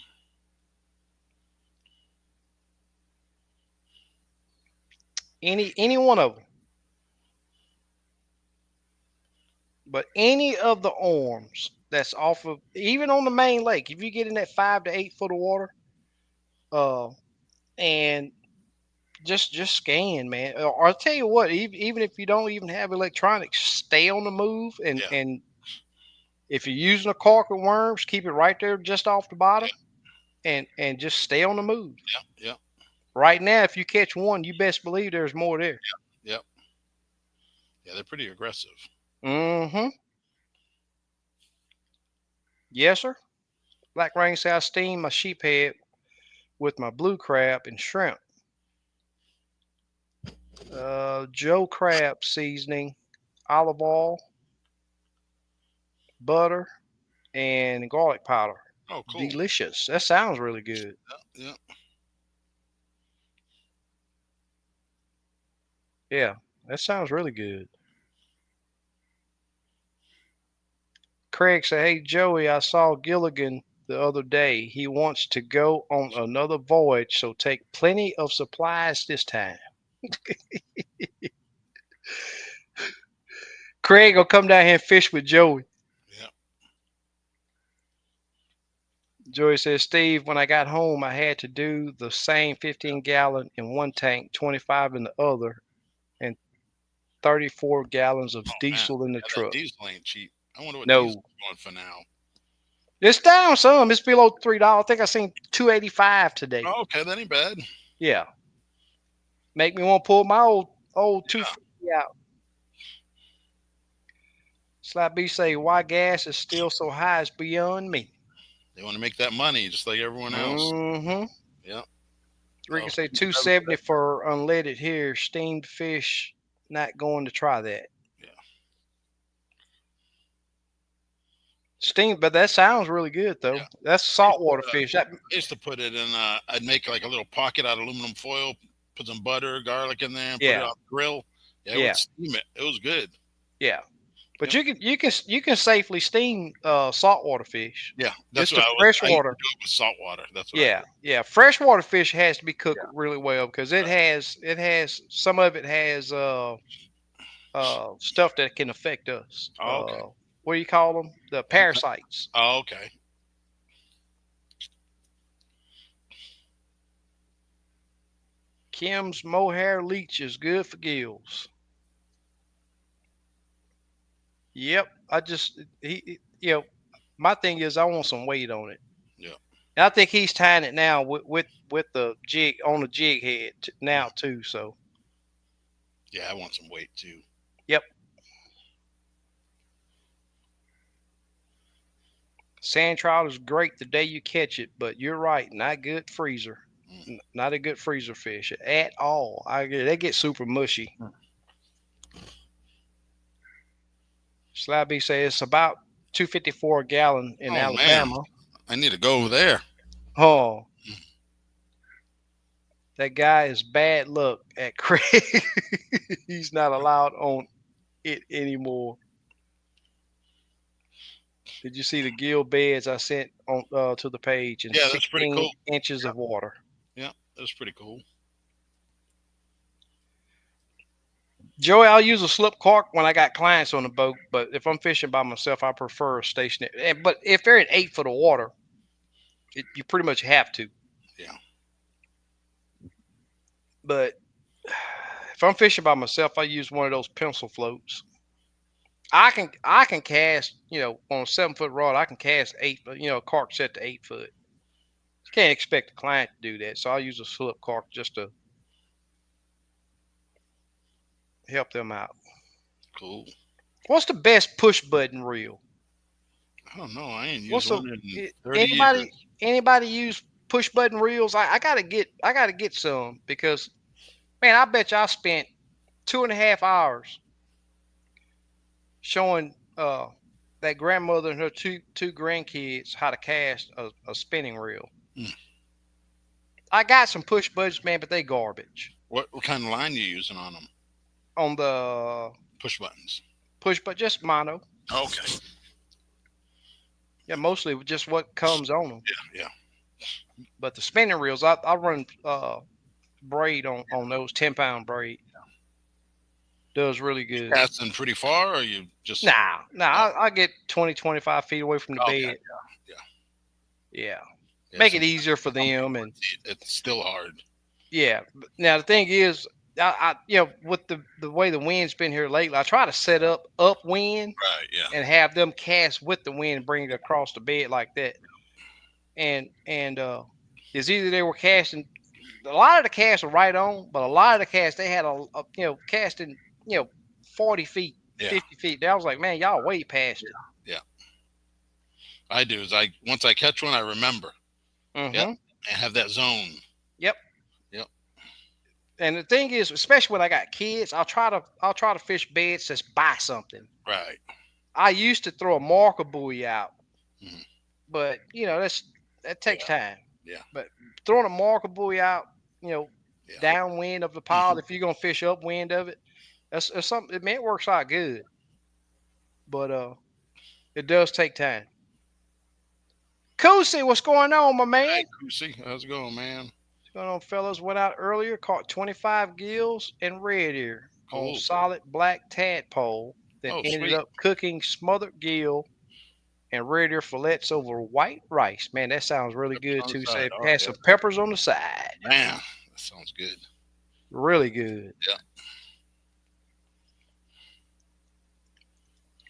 Any one of them, but any of the arms that's off of even on the main lake, if you get in that 5 to 8 foot of water, uh, and just scan, man. Or I'll tell you what, even if you don't even have electronics, stay on the move, and Yeah, and if you're using a cork with worms, keep it right there just off the bottom, and just stay on the move. yeah, yeah, Right now, if you catch one, you best believe there's more there. yeah, yeah. They're pretty aggressive. Mm-hmm. Yes, sir. Black Rain says I steam my sheephead with my blue crab and shrimp. Joe crab seasoning, olive oil, butter, and garlic powder. Oh, cool. Delicious. That sounds really good. Yeah, Yeah, that sounds really good. Craig said, "Hey Joey, I saw Gilligan the other day. He wants to go on another voyage, so take plenty of supplies this time." Craig will come down here and fish with Joey. yeah. Joey says, "Steve, when I got home, I had to do the same 15-gallon in one tank, 25 in the other, and 34 gallons of Oh man, diesel in the yeah. That truck." diesel ain't cheap. I wonder what diesel's No, going for now. it's down some. It's below $3. I think I seen 285 today. Oh, okay, that ain't bad. Yeah, make me want to pull my old Yeah, 250 out. Slap B say, "Why gas is still so high is beyond me." they want to make that money just like everyone else. Mm-hmm. Yeah. Ricky Oh, say cheap 270 everywhere. for unleaded here. Steamed fish. Not going to try that. Yeah. Steamed, but that sounds really good though. Yeah. That's I used to, saltwater fish. That I used to put it in. I'd make like a little pocket out of aluminum foil, put some butter, garlic in there, and put it yeah, on the grill. Yeah, I would yeah, steam it. It was good. yeah. But Yep. you can safely steam saltwater fish. Yeah, that's It's what the I was. I used to freshwater. do it with salt water. That's what I Yeah, did. yeah. Freshwater fish has to be cooked Yeah. really well because it Right. has some of it has stuff that can affect us. Oh, okay. What do you call them? The Okay. parasites. Oh, okay. Kim's mohair leech is good for gills. Yep. My thing is I want some weight on it. Yeah. And I think he's tying it now with the jig on the jig head now too. So Yeah, I want some weight too. yep. Sand trout is great the day you catch it, but you're right, not good freezer. Mm. Not a good freezer fish at all. They get super mushy. Mm. Slabby says it's about 254 a gallon in Oh man, Alabama. I need to go over there. Oh, Mm. that guy is bad luck at Craig. He's not allowed on it anymore. Did you see the gill beds I sent on to the page in Yeah, that's pretty cool. 16 inches Yeah, of water? yeah, that's pretty cool. Joey, I'll use a slip cork when I got clients on the boat, but if I'm fishing by myself, I prefer a stationary. But if they're in 8 foot of water, You pretty much have to. Yeah. But if I'm fishing by myself, I use one of those pencil floats. I can cast, on a 7 foot rod. I can cast eight, carp set to 8 foot. You can't expect a client to do that, so I use a slip carp just to help them out. Cool. What's the best push button reel? I don't know. I ain't used What's the one in 30 anybody years. anybody use push button reels? I gotta get some because man, I bet you I spent 2.5 hours showing that grandmother and her two grandkids how to cast a spinning reel. Hmm. I got some push buttons, man, but they garbage. What kind of line you using on them? On the Push buttons. push, but just mono. Okay. Yeah, mostly just what comes on them. Yeah. Yeah. But the spinning reels, I run braid on those 10 pound braid. Does really You good. casting pretty far, or you just? Nah, Oh, I get 20, 25 feet away from the okay. bed. Yeah. Yeah, Yeah. make it Sometimes easier for some them, people and it's still hard. yeah. Now the thing is, with the way the wind's been here lately, I try to set up upwind Right. Yeah. and have them cast with the wind and bring it across the bed like that. And it's either they were casting. A lot of the casts were right on, but a lot of the casts they had casting 40 feet, Yeah. 50 feet. I was like, man, y'all way past it. Yeah. I do. Is I once I catch one, I remember. Yep. Mm-hmm. And have that zone. Yep. Yep. And the thing is, especially when I got kids, I'll try to fish beds that's by something. Right. I used to throw a marker buoy out, Mhm. but that takes Yeah. time. Yeah. But throwing a marker buoy out, you know, Yeah. downwind of the pile, Mhm. if you're gonna fish upwind of it, that's something. I mean, it works out good, but it does take time. Cozy, what's going on, my man? Hey, Goosey, how's it going, man? What's going on, fellas? Went out earlier, caught 25 gills and red ear on Cool. solid black tadpole. Then Oh, ended sweet. up cooking smothered gill and red ear fillets over white rice. Man, that sounds really Peppers good on the too. side. Say, Oh, had yeah. some peppers on the side. Man, that sounds good. Really good. Yeah.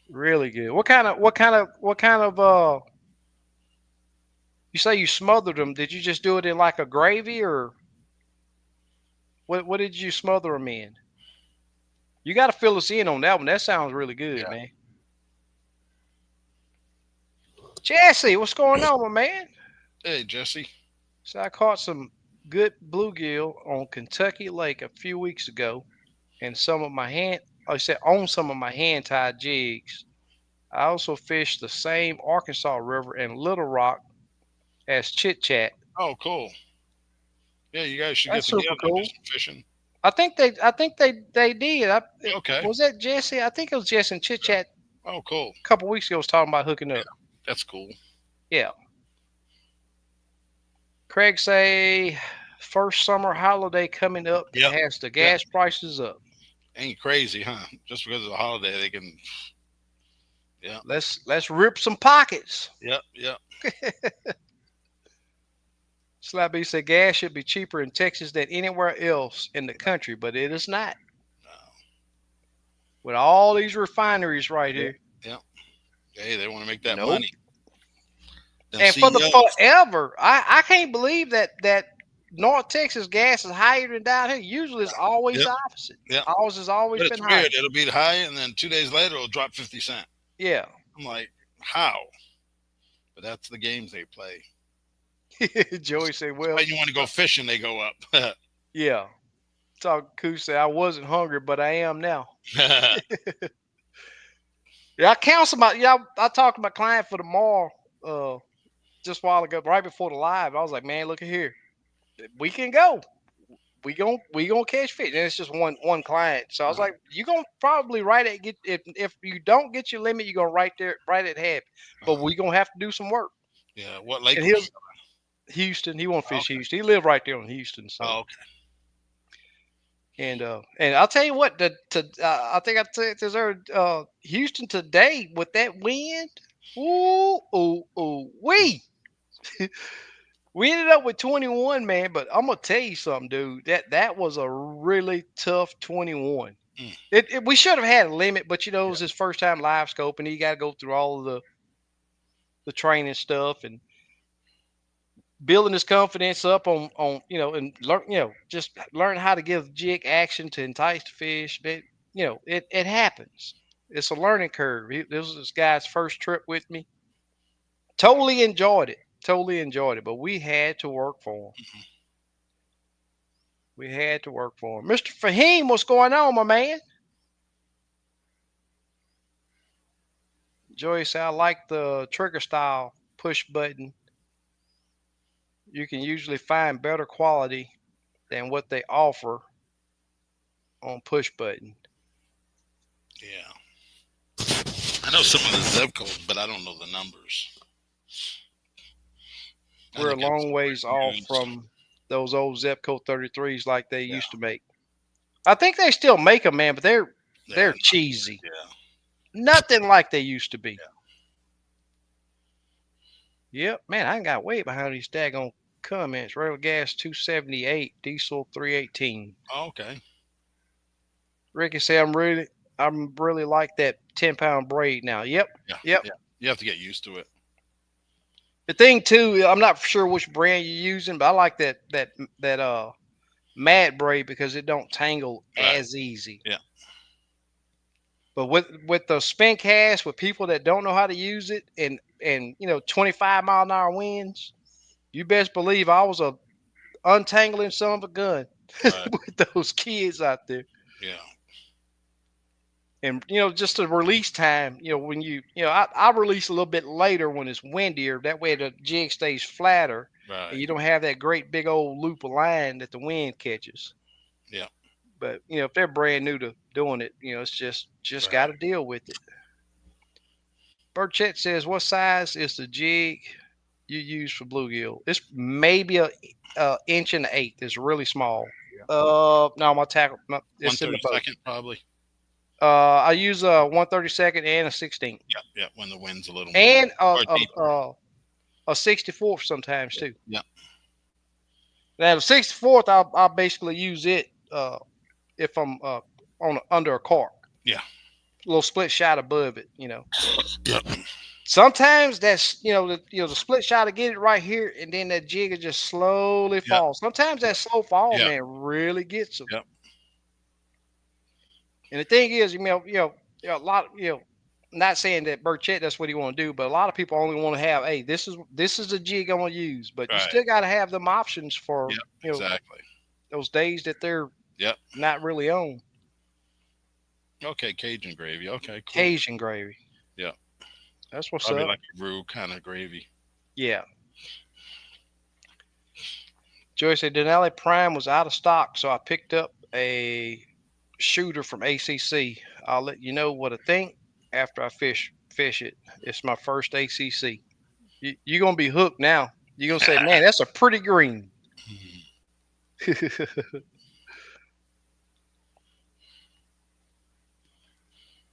Really good. What kind of you say you smothered them. Did you just do it in like a gravy or what did you smother them in? You got to fill us in on that one. That sounds really good, Yeah. man. Jesse, what's going on, my man? Hey, Jesse. So I caught some good bluegill on Kentucky Lake a few weeks ago, and I said on some of my hand tied jigs. I also fished the same Arkansas River and Little Rock as Chit Chat. Oh, cool. Yeah, you guys should get That's together super and do cool. some fishing. I think they did. Okay. Was that Jesse? I think it was Jesse and Chit Chat Oh, cool. a couple weeks ago was talking about hooking Yeah, up. that's cool. Yeah. Craig say first summer holiday coming up Yep. has the Yep. gas prices up. Ain't crazy, huh? Just because of the holiday, they can. Yeah. Let's rip some pockets. Yep. Yep. Slabby said gas should be cheaper in Texas than anywhere else in the country, but it is not. No. With all these refineries right Yep. here. Yep. Hey, they want to make that Nope. money. Them And for the CEOs. forever, I can't believe that North Texas gas is higher than down here. Usually it's always Yep. the opposite. Yep. Ours has always But been it's higher. weird. It'll be high, and then 2 days later, it'll drop 50 cents. Yeah. I'm like, how? But that's the games they play. Joey said, That's well, why you want to go fishing, they go up. yeah. Talk Koo said, I wasn't hungry, but I am now. Yeah, I counsel my I talked to my client for tomorrow, just a while ago, right before the live. I was like, man, look at here. We can go. We gonna catch fish. And it's just one client. So I was like, you gonna probably right at get if you don't get your limit, you're gonna right at half. But we gonna have to do some work. Yeah. What lake And was he'll he Houston, he won't on? fish Okay. Houston. He lived right there in Houston. So Oh, okay. and I'll tell you what, I think I said this earlier, Houston today with that wind. Ooh, ooh, ooh, wee. We ended up with 21, man. But I'm gonna tell you something, dude. That was a really tough 21. Mm, We should have had a limit, but it yeah. was his first time live scoping. He got to go through all of the training stuff and building his confidence up on and learn just learn how to give jig action to entice the fish. But it happens. It's a learning curve. This was this guy's first trip with me. Totally enjoyed it. Totally enjoyed it. But we had to work for him. Mhm. We had to work for him. Mr. Fahim, what's going on, my man? Joyce, I like the trigger style push button. You can usually find better quality than what they offer on push button. Yeah. I know some of the zip codes, but I don't know the numbers. I We're a think it's long ways off used. from those old Zepco 33s like they Yeah. used to make. I think they still make them, man, but they're Yeah. cheesy. Yeah. Nothing like they used to be. Yep, man, I ain't got way behind these daggone comments. Rail gas 278, diesel 318. Oh, okay. Ricky said I'm really like that 10-pound braid now. Yep, Yeah. yep. Yeah. You have to get used to it. The thing too, I'm not sure which brand you're using, but I like that mat braid because it don't tangle Right. as easy. Yeah. But with the spin cast, with people that don't know how to use it, and 25-mile-an-hour winds, you best believe I was a untangling son of a gun Right. with those kids out there. Yeah. And just the release time, when I release a little bit later when it's windier. That way the jig stays flatter, and Right. you don't have that great big old loop of line that the wind catches. Yeah. But if they're brand new to doing it, it's just got Right. to deal with it. Burchett says, "What size is the jig you use for bluegill?" It's maybe a inch and an eighth. It's really small. Yeah. No, my tackle, One it's in the thirty boat. second probably. I use a 132nd and a 16th, Yeah. Yeah. When the wind's a little more and or deeper. a 64th sometimes too. Yeah. Now the 64th, I'll basically use it if I'm under a cork, Yeah. a little split shot above it. Yeah. Sometimes that's the split shot to get it right here, and then that jig will just slowly Yeah. fall. Sometimes that slow fall, Yeah. man, really gets them. Yeah. And the thing is, a lot, not saying that Burchett that's what he want to do, but a lot of people only want to have, hey, this is a jig I'm gonna use, but you Right. still got to have them options for Yeah. Exactly. those days that they're Yeah. not really on. Okay. Cajun gravy. Okay. Cool. Cajun gravy, Yeah. that's what's Probably up. like a roux kind of gravy. Yeah. Joey said Denali Prime was out of stock, so I picked up a shooter from ACC. I'll let you know what I think after I fish it. It's my first ACC. You're gonna be hooked now. You're gonna say, man, that's a pretty green.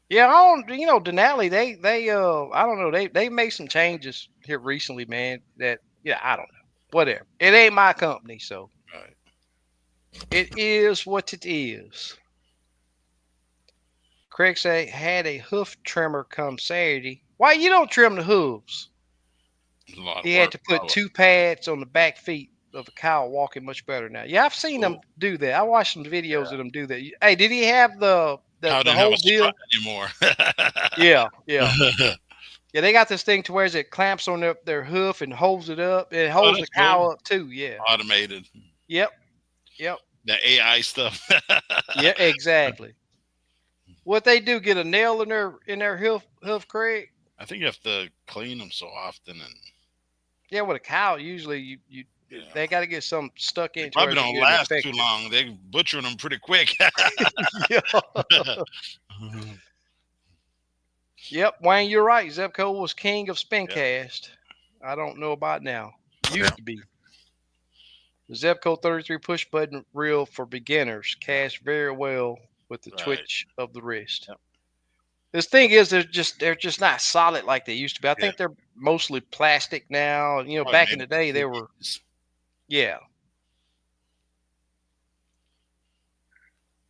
Yeah, I don't. Denali. They I don't know. They made some changes here recently, man. That I don't know. Whatever. It ain't my company, so Right. it is what it is. Craig said had a hoof trimmer come Saturday. Why you don't trim the hooves? It's a lot of He had work. to put two pads on the back feet of a cow walking much better now. Yeah, I've seen them Cool. do that. I watched some videos Yeah. of them do that. Hey, did he have Cow the didn't have whole a strut deal? anymore. Yeah, yeah. Yeah, they got this thing to where it clamps on their hoof and holds it up. It Oh, holds the that's cool. cow up too. Yeah. Automated. Yep. Yep. The AI stuff. Yeah, exactly. What they do, get a nail in their hoof, Craig? I think you have to clean them so often, and Yeah, with a cow, usually you yeah, they got to get some stuck they into where probably they don't get an last too infection. long. They butcher them pretty quick. Yeah. Yep, Wayne, you're right. Zepco was king of spin Yeah, cast. I don't know about now. yeah, Used to be. The Zepco 33 push button reel for beginners yeah. cast very well with the Right. twitch of the wrist. Yep. This thing is, they're just not solid like they used to be. I Yeah, think they're mostly plastic now. probably Back in made the in the day, they were. 80s. Yeah.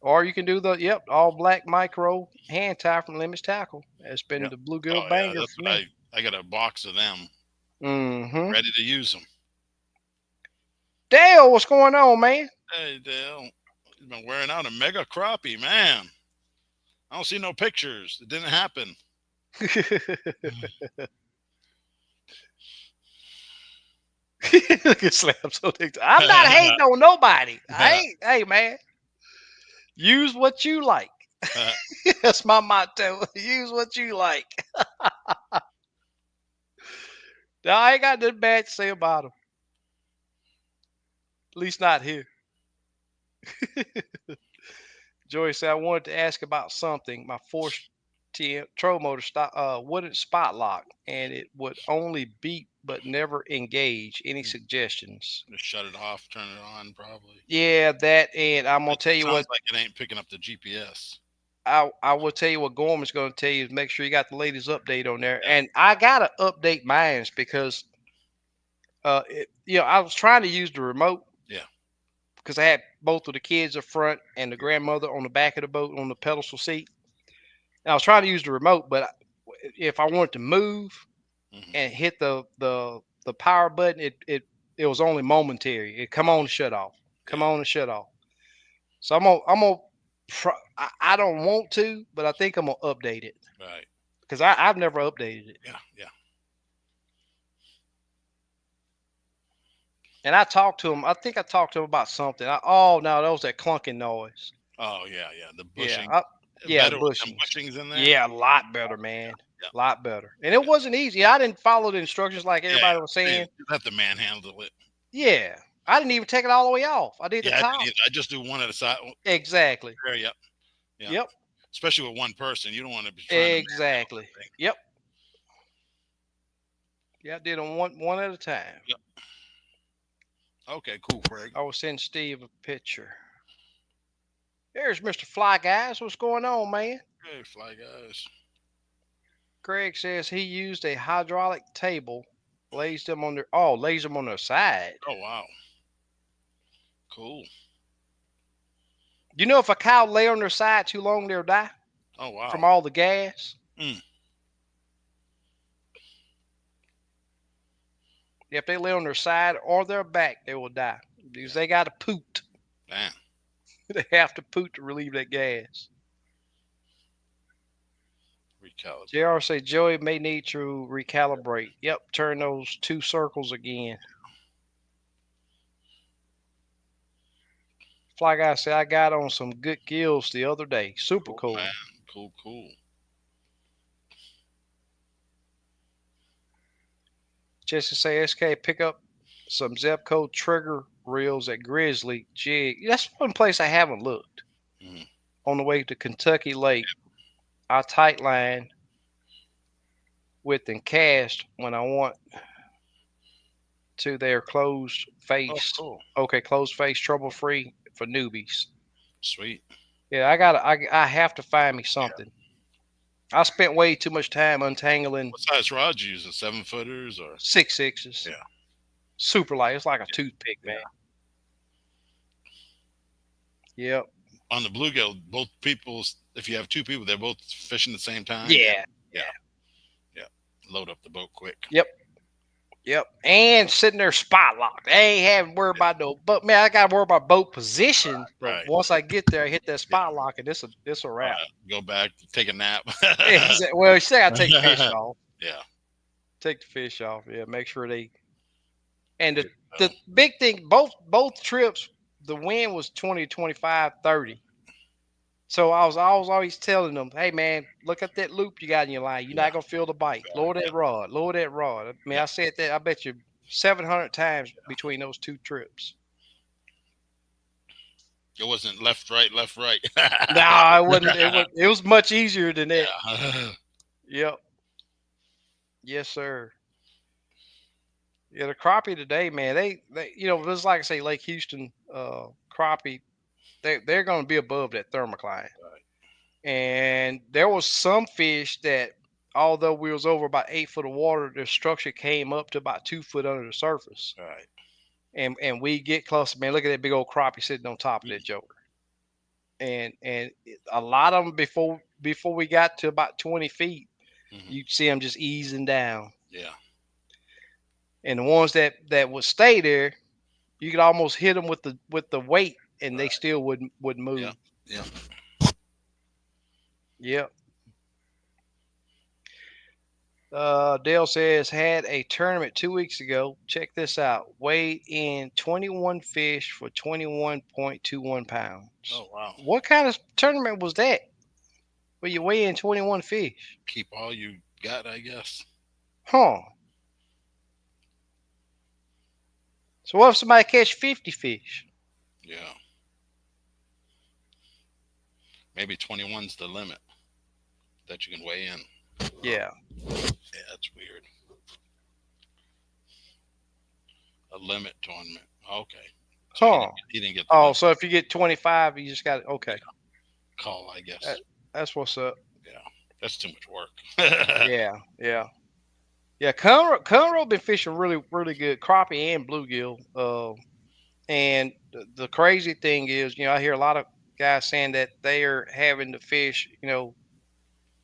Or you can do the all black micro hand tie from Limits Tackle. That's been Yep. the bluegill Oh yeah, banger that's for what me. I got a box of them Mm-hmm. ready to use them. Dale, what's going on, man? Hey Dale, he's been wearing out a mega crappie, man. I don't see no pictures. It didn't happen. Look at Slam so TikTok. I'm not hating on nobody. I ain't. Hey, man, use what you like. That's my motto. Use what you like. Now, I ain't got nothing bad to say about them. At least not here. Joey said, I wanted to ask about something. My forced troll motor wouldn't spot lock, and it would only beep but never engage. Any suggestions? Just shut it off, turn it on, probably. Yeah, that, and I'm gonna It tell you sounds what. like it ain't picking up the GPS. I will tell you what Gorman's gonna tell you is make sure you got the latest update on there. Yeah, And I gotta update mine because I was trying to use the remote yeah, because I had both of the kids up front and the grandmother on the back of the boat on the pedestal seat. And I was trying to use the remote, but if I wanted to move hmm, and hit the power button, it was only momentary. It come on and shut off, come yeah, on and shut off. So I'm gonna I don't want to, but I think I'm gonna update it right. because I've never updated it. Yeah, yeah. And I talked to him. I think I talked to him about something. Oh no, that was that clunking noise. Oh yeah, yeah. The Yeah, bushing, yeah, the better with them bushings. bushings in there. Yeah, a lot better, man. Yeah, A lot better. And it wasn't easy. I didn't follow the instructions like yeah, everybody was yeah. saying. You have to manhandle it. Yeah, I didn't even take it all the way off. I did the Yeah, I didn't top. either. I just do one at a side. Exactly. There, yep, yeah. Yep. Especially with one person, you don't want to be trying to manhandle Exactly. that thing. Yep. Yeah, I did them one at a time. Yep. Okay, cool, Craig. I will send Steve a picture. There's Mr. Fly Guys. What's going on, man? Hey, fly guys. Greg says he used a hydraulic table, lays them on their side. Oh wow, cool. You know, if a cow lay on their side too long, they'll die Oh wow. from all the gas. Mm, If they lay on their side or their back, they will die because yeah. they got to poot. Man, They have to poot to relieve that gas. recalibrate. JR say Joey may need to recalibrate. Yep, turn those two circles again. Fly Guy say I got on some good gills the other day. Super Cool, cool. man. Cool, cool. Jesse say SK pick up some Zepco trigger reels at Grizzly Jig. That's one place I haven't looked. Mm, On the way to Kentucky Lake, I tight line with and cast when I want to their closed oh, face. cool. Okay, closed face, trouble free for newbies. Sweet. Yeah, I have to find me something. I spent way too much time untangling What size rods you using? 7 footers or? 6.6s. Yeah. Super light. It's like a toothpick, Yeah. man. Yep. On the bluegill, both people's. If you have two people, they're both fishing at the same time. Yeah. Yeah. Yeah. Load up the boat quick. Yep. Yep. And sitting there spot locked. I ain't having to worry about no but man, I gotta worry about boat position. But Right. once I get there, I hit that spot lock and this a wrap. Go back, take a nap. Well, you say I take the fish off. Yeah. Take the fish off. Yeah, make sure they and the, Oh, the big thing, both trips, the wind was 20, 25, 30. So I was always telling them, hey man, look at that loop you got in your line. You're yeah. not gonna feel the bite. Lower that rod, lower that rod. I mean, Yeah. I said that I bet you 700 times between those two trips. It wasn't left, right, left, right. No, it wasn't. It was much easier than that. Yeah. Yep. Yes, sir. Yeah, the crappie today, man. They just like I say, Lake Houston crappie. They're going to be above that thermocline. Right. and there was some fish that, although we was over about 8 foot of water, the structure came up to about 2 foot under the surface. All right. And we get close, man. Look at that big old crappie sitting on top of that Mm, joker. And a lot of them before we got to about 20 feet, mm-hmm. you'd see them just easing down. Yeah. And the ones that would stay there, you could almost hit them with the weight, and they Right. still wouldn't Yeah. move. Yeah. Yep. Dale says had a tournament 2 weeks ago. Check this out. Weighed in 21 fish for 21.21 pounds. Oh wow. What kind of tournament was that? Where you weigh in 21 fish? Keep all you got, I guess. Huh. So what if somebody catch 50 fish? Yeah. Maybe 21's the limit that you can weigh in. Yeah. Yeah, that's weird. A limit tournament. Okay. So Huh. he didn't get the Oh, limit. so if you get 25, you just got it. Okay. Yeah. Call, I That, guess. that's what's up. Yeah. That's too much work. Yeah. Yeah. Yeah. Yeah. Conroe been fishing really good crappie and bluegill. And the crazy thing is, I hear a lot of guys saying that they are having to fish.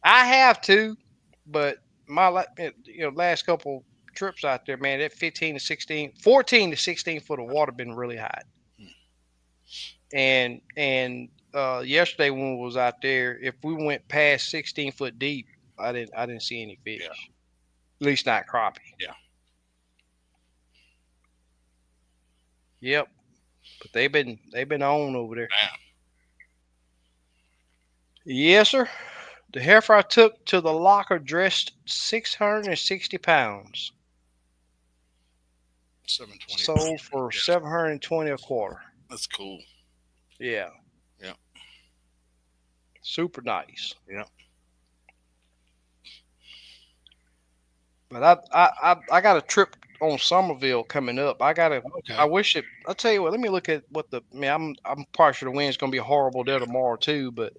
I have too, but last couple trips out there, man, that 15 to 16, 14 to 16 foot of water been really hot. And yesterday when we was out there, if we went past 16 foot deep, I didn't see any Yeah. fish. At least not crappie. Yeah. Yep. But they've been on over there. Man. Yes, sir. The heifer I took to the locker dressed 660 pounds. 720. Sold for Yeah. 720 a quarter. That's cool. Yeah. Yeah. Super nice. Yeah. But I got a trip on Somerville coming up. I Okay. wish it. I'll tell you what. Let me look at what the. I mean, I'm probably sure the wind's gonna be horrible there tomorrow too. But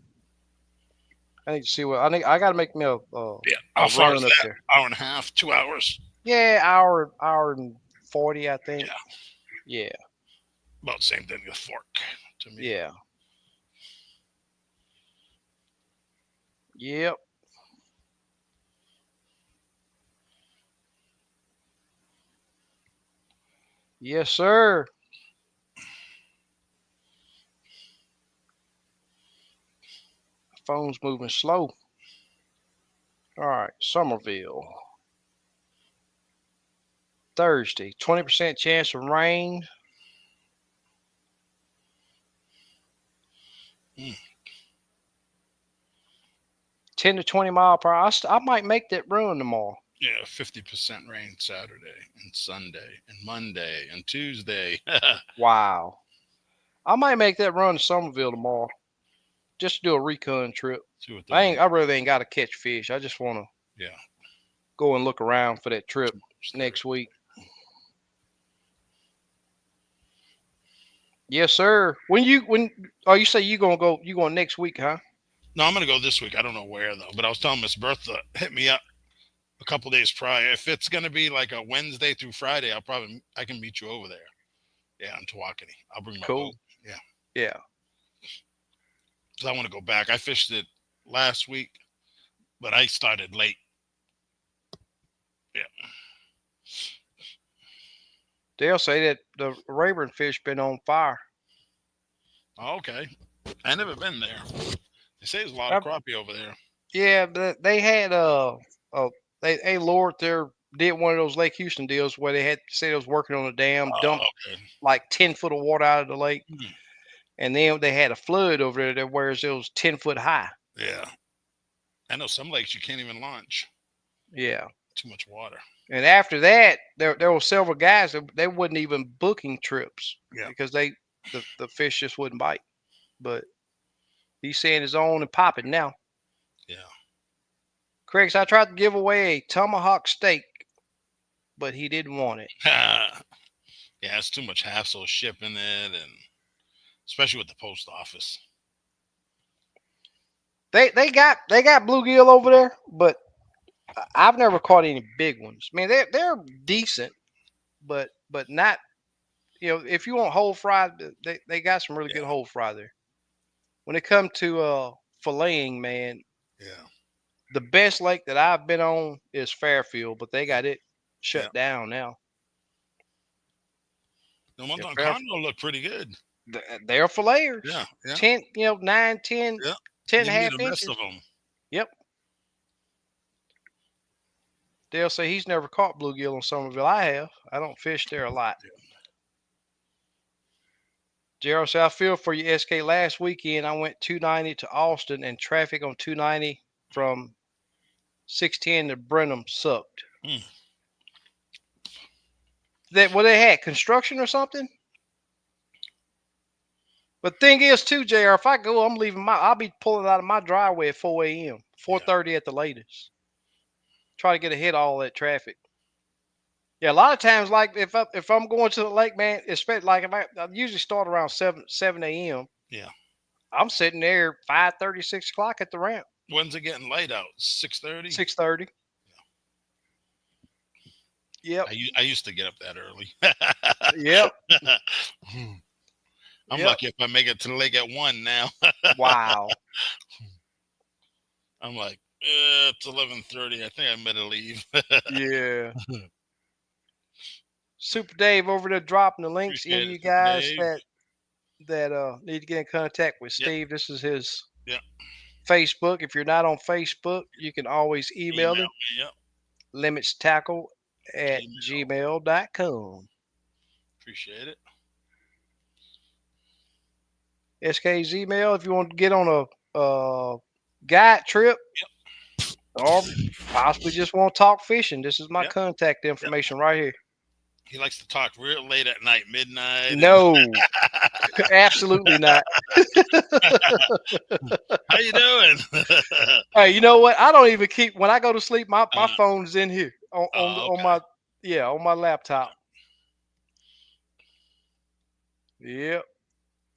I need to see what I need. I got to make me Yeah. a How far is run up that? there. Hour and a half, 2 hours. Yeah, hour and 40, I think. Yeah. Yeah, About the same thing with fork to me. yeah, yep. Yes, sir. Phone's moving slow. All right, Somerville. Thursday, 20% chance of rain. Mm. 10 to 20 mile per hour. I might make that run tomorrow. Yeah, 50% rain Saturday and Sunday and Monday and Tuesday. Wow. I might make that run to Somerville tomorrow. Just to do a recon trip. See what the I really ain't got to catch fish. I just want to yeah. go and look around for that trip Tomorrow's next Thursday. week. Yes, sir. You say you going next week, huh? No, I'm gonna go this week. I don't know where though, but I was telling Miss Bertha hit me up a couple days prior. If it's gonna be like a Wednesday through Friday, I can meet you over there. Yeah, in Tawakoni. I'll bring my boat. Cool. Yeah, Yeah. because I want to go back. I fished it last week, but I started late. Yeah. They'll say that the Rayburn fish been on fire. Oh, okay. I never been there. They say there's a lot of I, crappie over there. yeah, they had they lured did one of those Lake Houston deals where they had said they was working on a dam, dumped Okay. like 10 foot of water out of the lake, Hmm. and then they had a flood over there that whereas it was 10 foot high. Yeah. I know some lakes you can't even launch. Yeah. Too much water. And after that, there were several guys that they wasn't even booking trips Yeah. because the fish just wouldn't bite. But he's saying it's on and popping now. Yeah. Craigs, I tried to give away a tomahawk steak, but he didn't want it. Yeah, it's too much hassle shipping it, and especially with the post office. They got bluegill over there, but I've never caught any big ones. I mean, they're decent, but not. If you want whole fry, they got some really Yeah, good whole fry there. When it comes to filleting, man, yeah, the best lake that I've been on is Fairfield, but they got it yeah. shut down now. The ones Yeah, on Conroe look pretty good. they're Yeah, filleters. yeah, 10, 9, 10, yeah. 10 and Give a me half the best inches. of them. Yep. Dale say he's never caught bluegill in Somerville. I have. I don't fish there a lot. Gerald said, I feel for you, SK. Last weekend, I went 290 to Austin, and traffic on 290 from 610 to Brenham sucked. Mm. They had construction or something? But thing is, too, Jr. If I go, I'll be pulling out of my driveway at 4 a.m., Yeah, 4:30 at the latest. Try to get ahead of all that traffic. Yeah, a lot of times, like if I'm going to the lake, man, especially like if I usually start around 7 a.m. yeah. I'm sitting there 5:30, 6 o'clock at the ramp. When's it getting light out? 6:30. 6:30. Yep. I used to get up that early. Yep. I'm Yep. lucky if I make it to the lake at 1 now. Wow. I'm like, it's 11:30. I think I better leave. Yeah. Super Dave over there dropping the links. Any of Appreciate it, you Super guys Dave. that need to get in contact with Yep, Steve, this is his yep. Facebook. If you're not on Facebook, you can always email Email him, me. Yep. limitstackle at Gmail. gmail.com. Appreciate it. SK's email if you want to get on a guide trip or possibly just want to talk fishing. This is my Yep. contact Yep. information right here. He likes to talk real late at night, midnight. No, absolutely not. How you doing? Hey, you know what? I don't even keep when I go to sleep. My uh, phone's in here on okay. my on my laptop. Yep,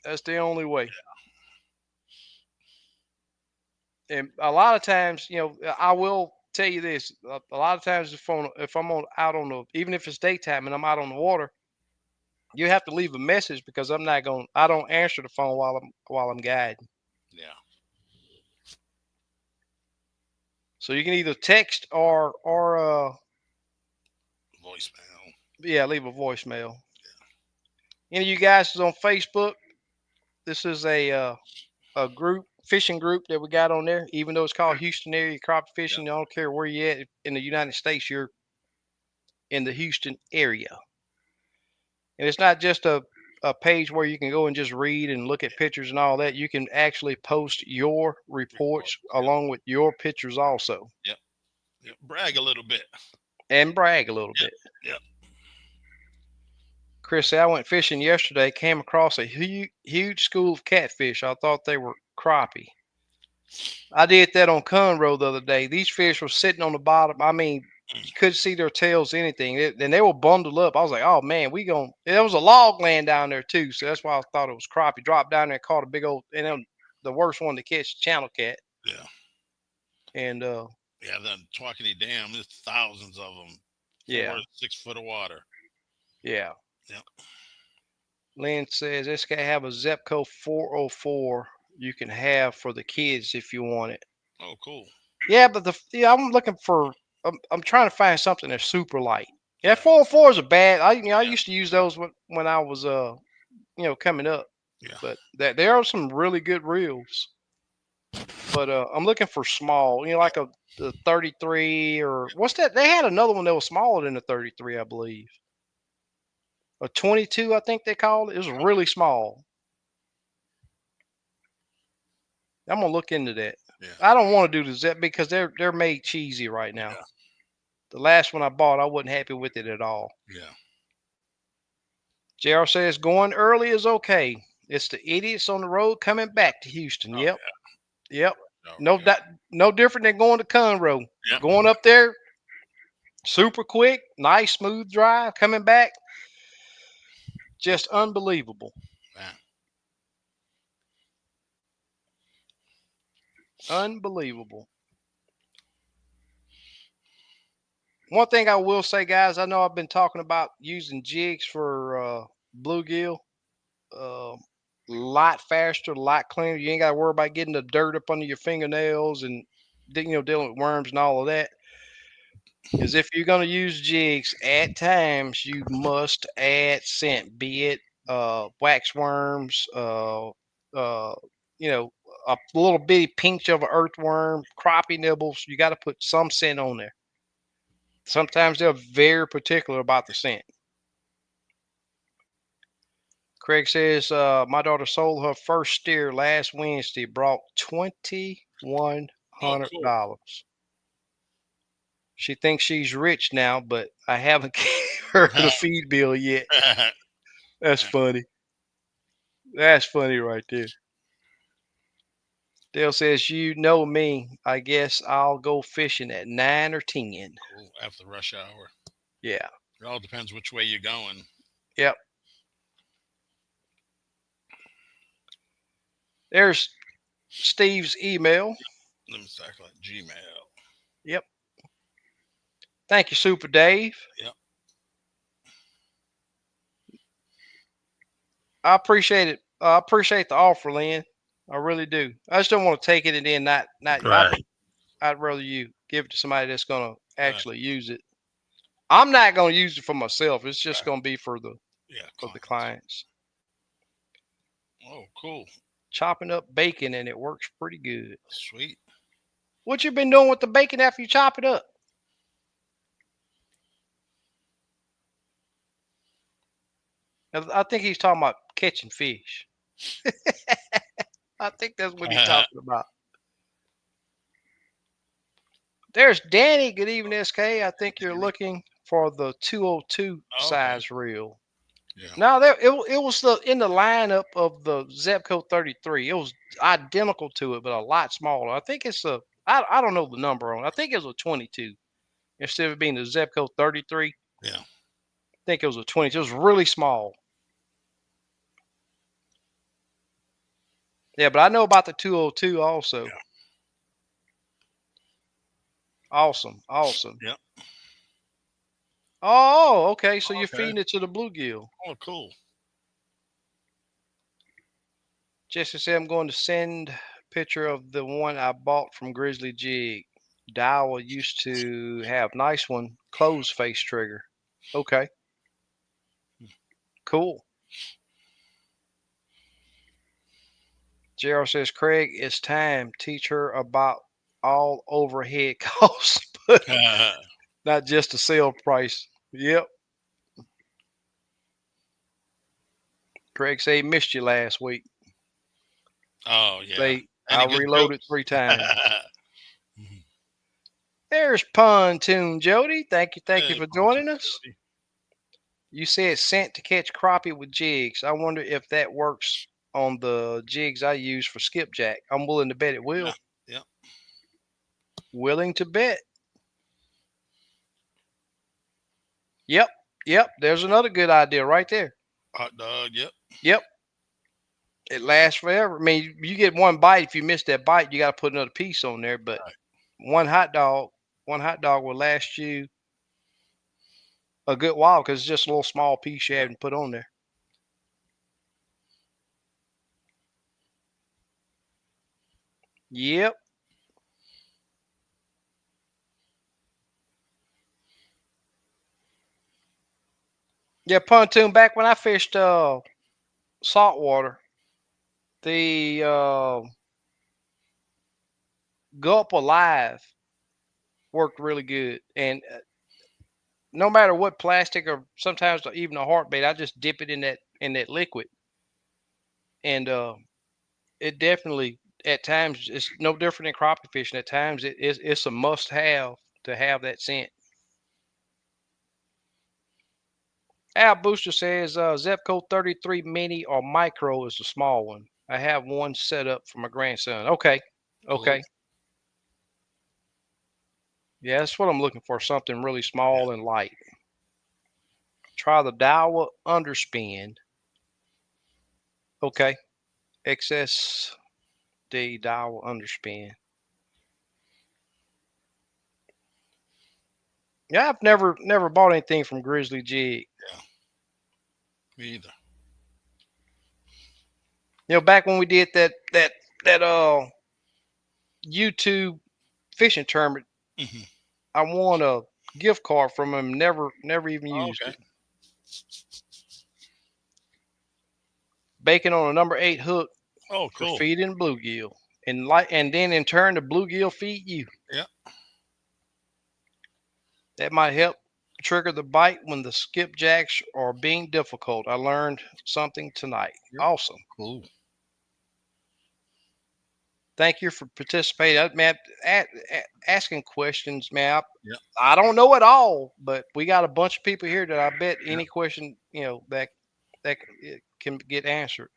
that's the only way. And a lot of times, I will tell you this. A lot of times, if I'm on out on the even if it's daytime and I'm out on the water, you have to leave a message because I don't answer the phone while I'm guiding. Yeah. So you can either text or Voicemail. leave a voicemail. Any of you guys is on Facebook? This is a group fishing group that we got on there. Even though it's called Houston Area Crappie Yep. Fishing, I don't care where you at in the United States. You're in the Houston area, and it's not just a page where you can go and just read and look at pictures and all that. You can actually post your Report. reports Yep. along with your pictures also, Yep. Yep. Brag a little bit. and brag a little Yep. bit. Yep. Chris said, I went fishing yesterday, came across a huge school of catfish. I thought they were crappie. I did that on Conroe the other day. These fish were sitting on the bottom. I mean, Mm. you couldn't see their tails, anything. And they were bundled up. I was like, oh man, we going. There was a log laying down there too, so that's why I thought it was crappie. Dropped down there, and caught a big old, and then the worst one to catch, channel cat. Yeah. And Yeah. The Twaukene Dam. There's thousands of them. yeah, 4 6 foot of water. yeah. Yep. Lynn says this guy have a Zepco 404 you can have for the kids if you want it. Oh, cool. Yeah, but I'm looking for. I'm trying to find something that's super light. Yeah, Yeah. 404s are bad. I Yeah. used to use those when I was coming up, Yeah. but there are some really good reels. But I'm looking for small, Yeah. like the 33 or what's that? They had another one that was smaller than the 33, I believe. A 22, I think they called it. It was really small. I'm gonna look into that. Yeah. I don't want to do the Zep because they're made cheesy right now. Yeah. The last one I bought, I wasn't happy with it at all. Yeah. JR says going early is okay. It's the idiots on the road coming back to Houston. Oh Yep, yep. yeah. Oh No, yeah. no different than going to Conroe. Yep. Going up there, super quick, nice smooth drive. Coming back, just unbelievable. Man. Unbelievable. One thing I will say, guys, I know I've been talking about using jigs for bluegill. Uh, lot faster, lot cleaner. You ain't got to worry about getting the dirt up under your fingernails and dealing with worms and all of that. Because if you're going to use jigs, at times you must add scent, be it wax worms, uh, you know, a little bitty pinch of an earthworm, crappie nibbles. You got to put some scent on there. Sometimes they're very particular about the scent. Craig says, my daughter sold her first steer last Wednesday, brought Oh, cool. $2,100. She thinks she's rich now, but I haven't gave her the feed bill yet. That's funny. That's funny right there. Dale says, you know me. I guess I'll go fishing at 9 or 10. Cool. After rush hour. Yeah. It all depends which way you're going. Yep. There's Steve's email. Let me start like Gmail. Yep. Thank you, Super Dave. Yep. I appreciate it. I appreciate the offer, Lynn. I really do. I just don't want to take it and then not. Right. I'd rather you give it to somebody that's gonna Right. actually use it. I'm not gonna use it for myself. It's just Right. gonna be for Yeah. the Clients. clients. Oh, cool. Chopping up bacon and it works pretty good. Sweet. What you been doing with the bacon after you chop it up? I think he's talking about catching fish. I think that's what he's talking about. There's Danny. Good evening, SK. I think you're looking for the 202 Okay. size reel. Yeah. No, it was in the lineup of the Zebco 33. It was identical to it, but a lot smaller. I think it's I don't know the number on it. I think it was a 22 instead of being the Zebco 33. Yeah. I think it was a 22. It was really small. Yeah, but I know about the 202 also. Yeah. Awesome, awesome. Yep. Oh, okay. So you're Okay. feeding it to the bluegill. Oh, cool. Jesse said I'm going to send a picture of the one I bought from Grizzly Jig. Dowell used to have nice one, closed face trigger. Okay, cool. JR says, Craig, it's time. Teach her about all overhead costs, but not just the sale price. Yep. Craig said he missed you last week. Oh, yeah. Say I Any good reloaded jokes? 3 times. There's Pontoon Jody. Thank you Hey, for Pontoon joining us. Jody. You said scent to catch crappie with jigs. I wonder if that works on the jigs I use for skipjack. I'm willing to bet it Yeah. will. Yep. Willing to bet. Yep. Yep. There's another good idea right there. Hot dog. Yep. Yep. It lasts forever. I mean, you get one bite. If you miss that bite, you got to put another piece on there. But Right. one hot dog, one hot dog will last you a good while because it's just a little small piece you Yep. haven't put on there. Yep. Yeah, pontoon. Back when I fished saltwater, the gulp alive worked really good, and no matter what plastic or sometimes even a heart bait, I just dip it in that liquid, and it definitely at times it's no different than crappie fishing. At times it's a must have to have that scent. Al Booster says Zepco 33 Mini or Micro is the small one. I have one set up for my grandson. Okay, Cool. okay, yeah, that's what I'm looking for. Something really Yeah. small and light. Try the Daiwa underspin. Okay, XSD Daiwa underspin. Yeah, I've never bought anything from Grizzly Jig. Yeah, me either. Back when we did that YouTube fishing tournament, Hmm. I won a gift card from him. Never even Oh, used okay. it. Bacon on a number 8 hook Oh, for cool. feeding bluegill, and then in turn the bluegill feed you. Yeah. That might help trigger the bite when the skipjacks are being difficult. I learned something tonight. Yep. Awesome. Cool. Thank you for participating. Man, asking questions, man. Yep. I don't know it all, but we got a bunch of people here that I bet Yep. any question, that it can get answered.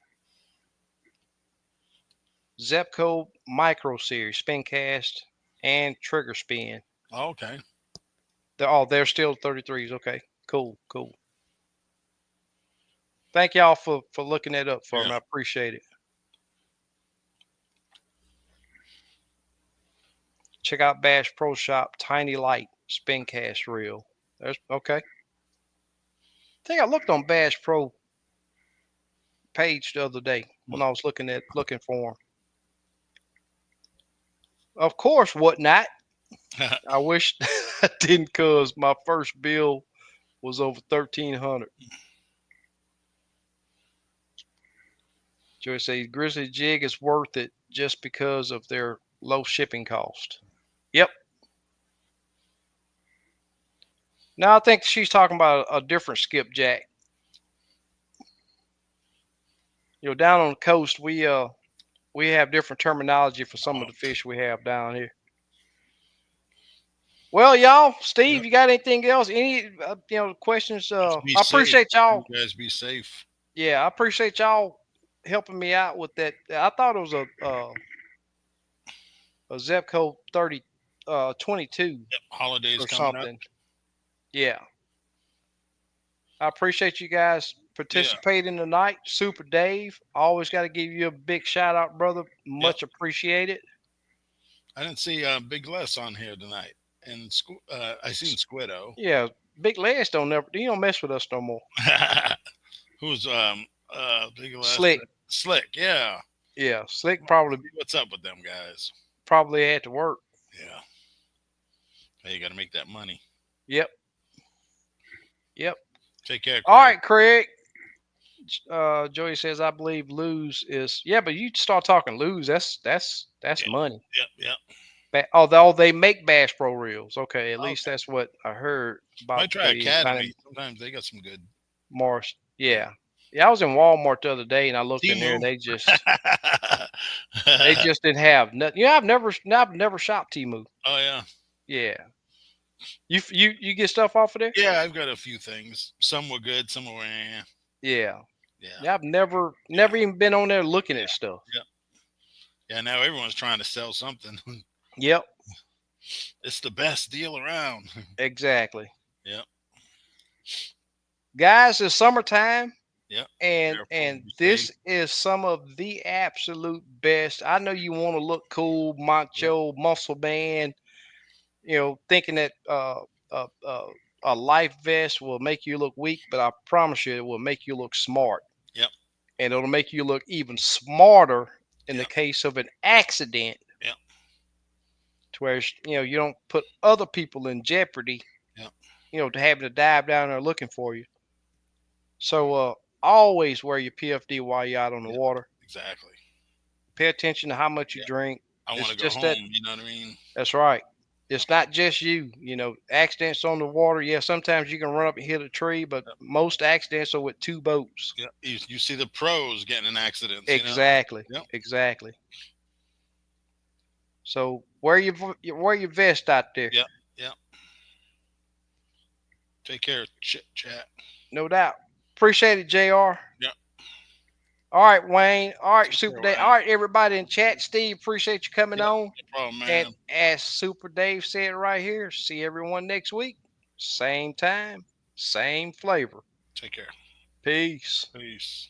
Zepco Micro Series, spin cast, and trigger spin. Oh, okay. They're still 33s. Okay, cool, cool. Thank y'all for looking that up for Yeah. me. I appreciate it. Check out Bash Pro Shop Tiny Light spin cast reel. There's okay. I think I looked on Bash Pro page the other day when I was looking for them. Of course, whatnot. I wish I didn't, cause my first bill was over 1,300. Joy says Grizzly Jig is worth it just because of their low shipping cost. Yep. Now I think she's talking about a different skipjack. Down on the coast, we have different terminology for some Oh, of the fish we have down here. Well, y'all, yep. Steve, you got anything else? Any questions? Just be I safe. appreciate y'all. You guys be safe. Yeah, I appreciate y'all helping me out with that. I thought it was a Zepco 22 Yep. Holidays or coming up. something. Yeah, I appreciate you guys Yeah. participating tonight. Super Dave, always got to give you a big shout out, brother. Yep. Much appreciated. I didn't see Big Les on here tonight, and I seen Squiddo. Yeah, Big Legs don't never. He don't mess with us no more. Who's Big Les? Slick. Slick. Yeah. Yeah, Slick See what's up with them guys. probably had to work. Yeah. Hey, you got to make that money. Yep, yep. Take care, All Craig. right, Craig. Joey says I believe lose is, yeah, but you start talking lose. That's Yeah. money. Yep. Yep. Although they make Bass Pro reels. Okay, at least Okay. that's what I heard about Might try the kind of Academy. Sometimes they got some good. Mars. Yeah. Yeah, yeah. I was in Walmart the other day and I looked in there Timu. and they just didn't have nothing. Yeah, I've never shopped Timu. Oh yeah. Yeah, you get stuff off of there. Yeah, I've got a few things. Some were good. Some were Yeah, yeah. yeah. I've never Yeah. never even been on there looking at stuff. Yeah. Yeah. Now everyone's trying to sell something. Yep, It's the best deal around. exactly. Yep. Guys, it's summertime. Yep. Be and careful. and Be safe. this is some of the absolute best. I know you want to look cool, Yep. macho, muscle man, thinking that a life vest will make you look weak, but I promise you it will make you look smart, Yep. and it'll make you look even smarter in the Yep. case of an accident, Yep. to where you don't put other people in jeopardy, Yep. to having to dive down there looking for you. So always wear your PFD while you're out on the Yep. water. Exactly. Pay attention to how much you Yep. drink. I want It's to go just that. home. You know what I mean? That's right. Yep. It's not just you. Accidents on the water. Yeah, sometimes you can run up and hit a tree, but Yep. most accidents are with two boats. Yep. You see the pros getting in accidents. You know. Exactly. Yep. Exactly. So wear your vest out there. Yep. Yep. Take care. Chit chat. No doubt. Appreciate it, Jr. Yep. All right, Wayne. All right, Take Super care, Dave. All Wayne. right, everybody in chat. Steve, appreciate you coming Yep. on. No problem, And man. as Super Dave said right here, see everyone next week. Same time, same flavor. Take care. Peace. Peace.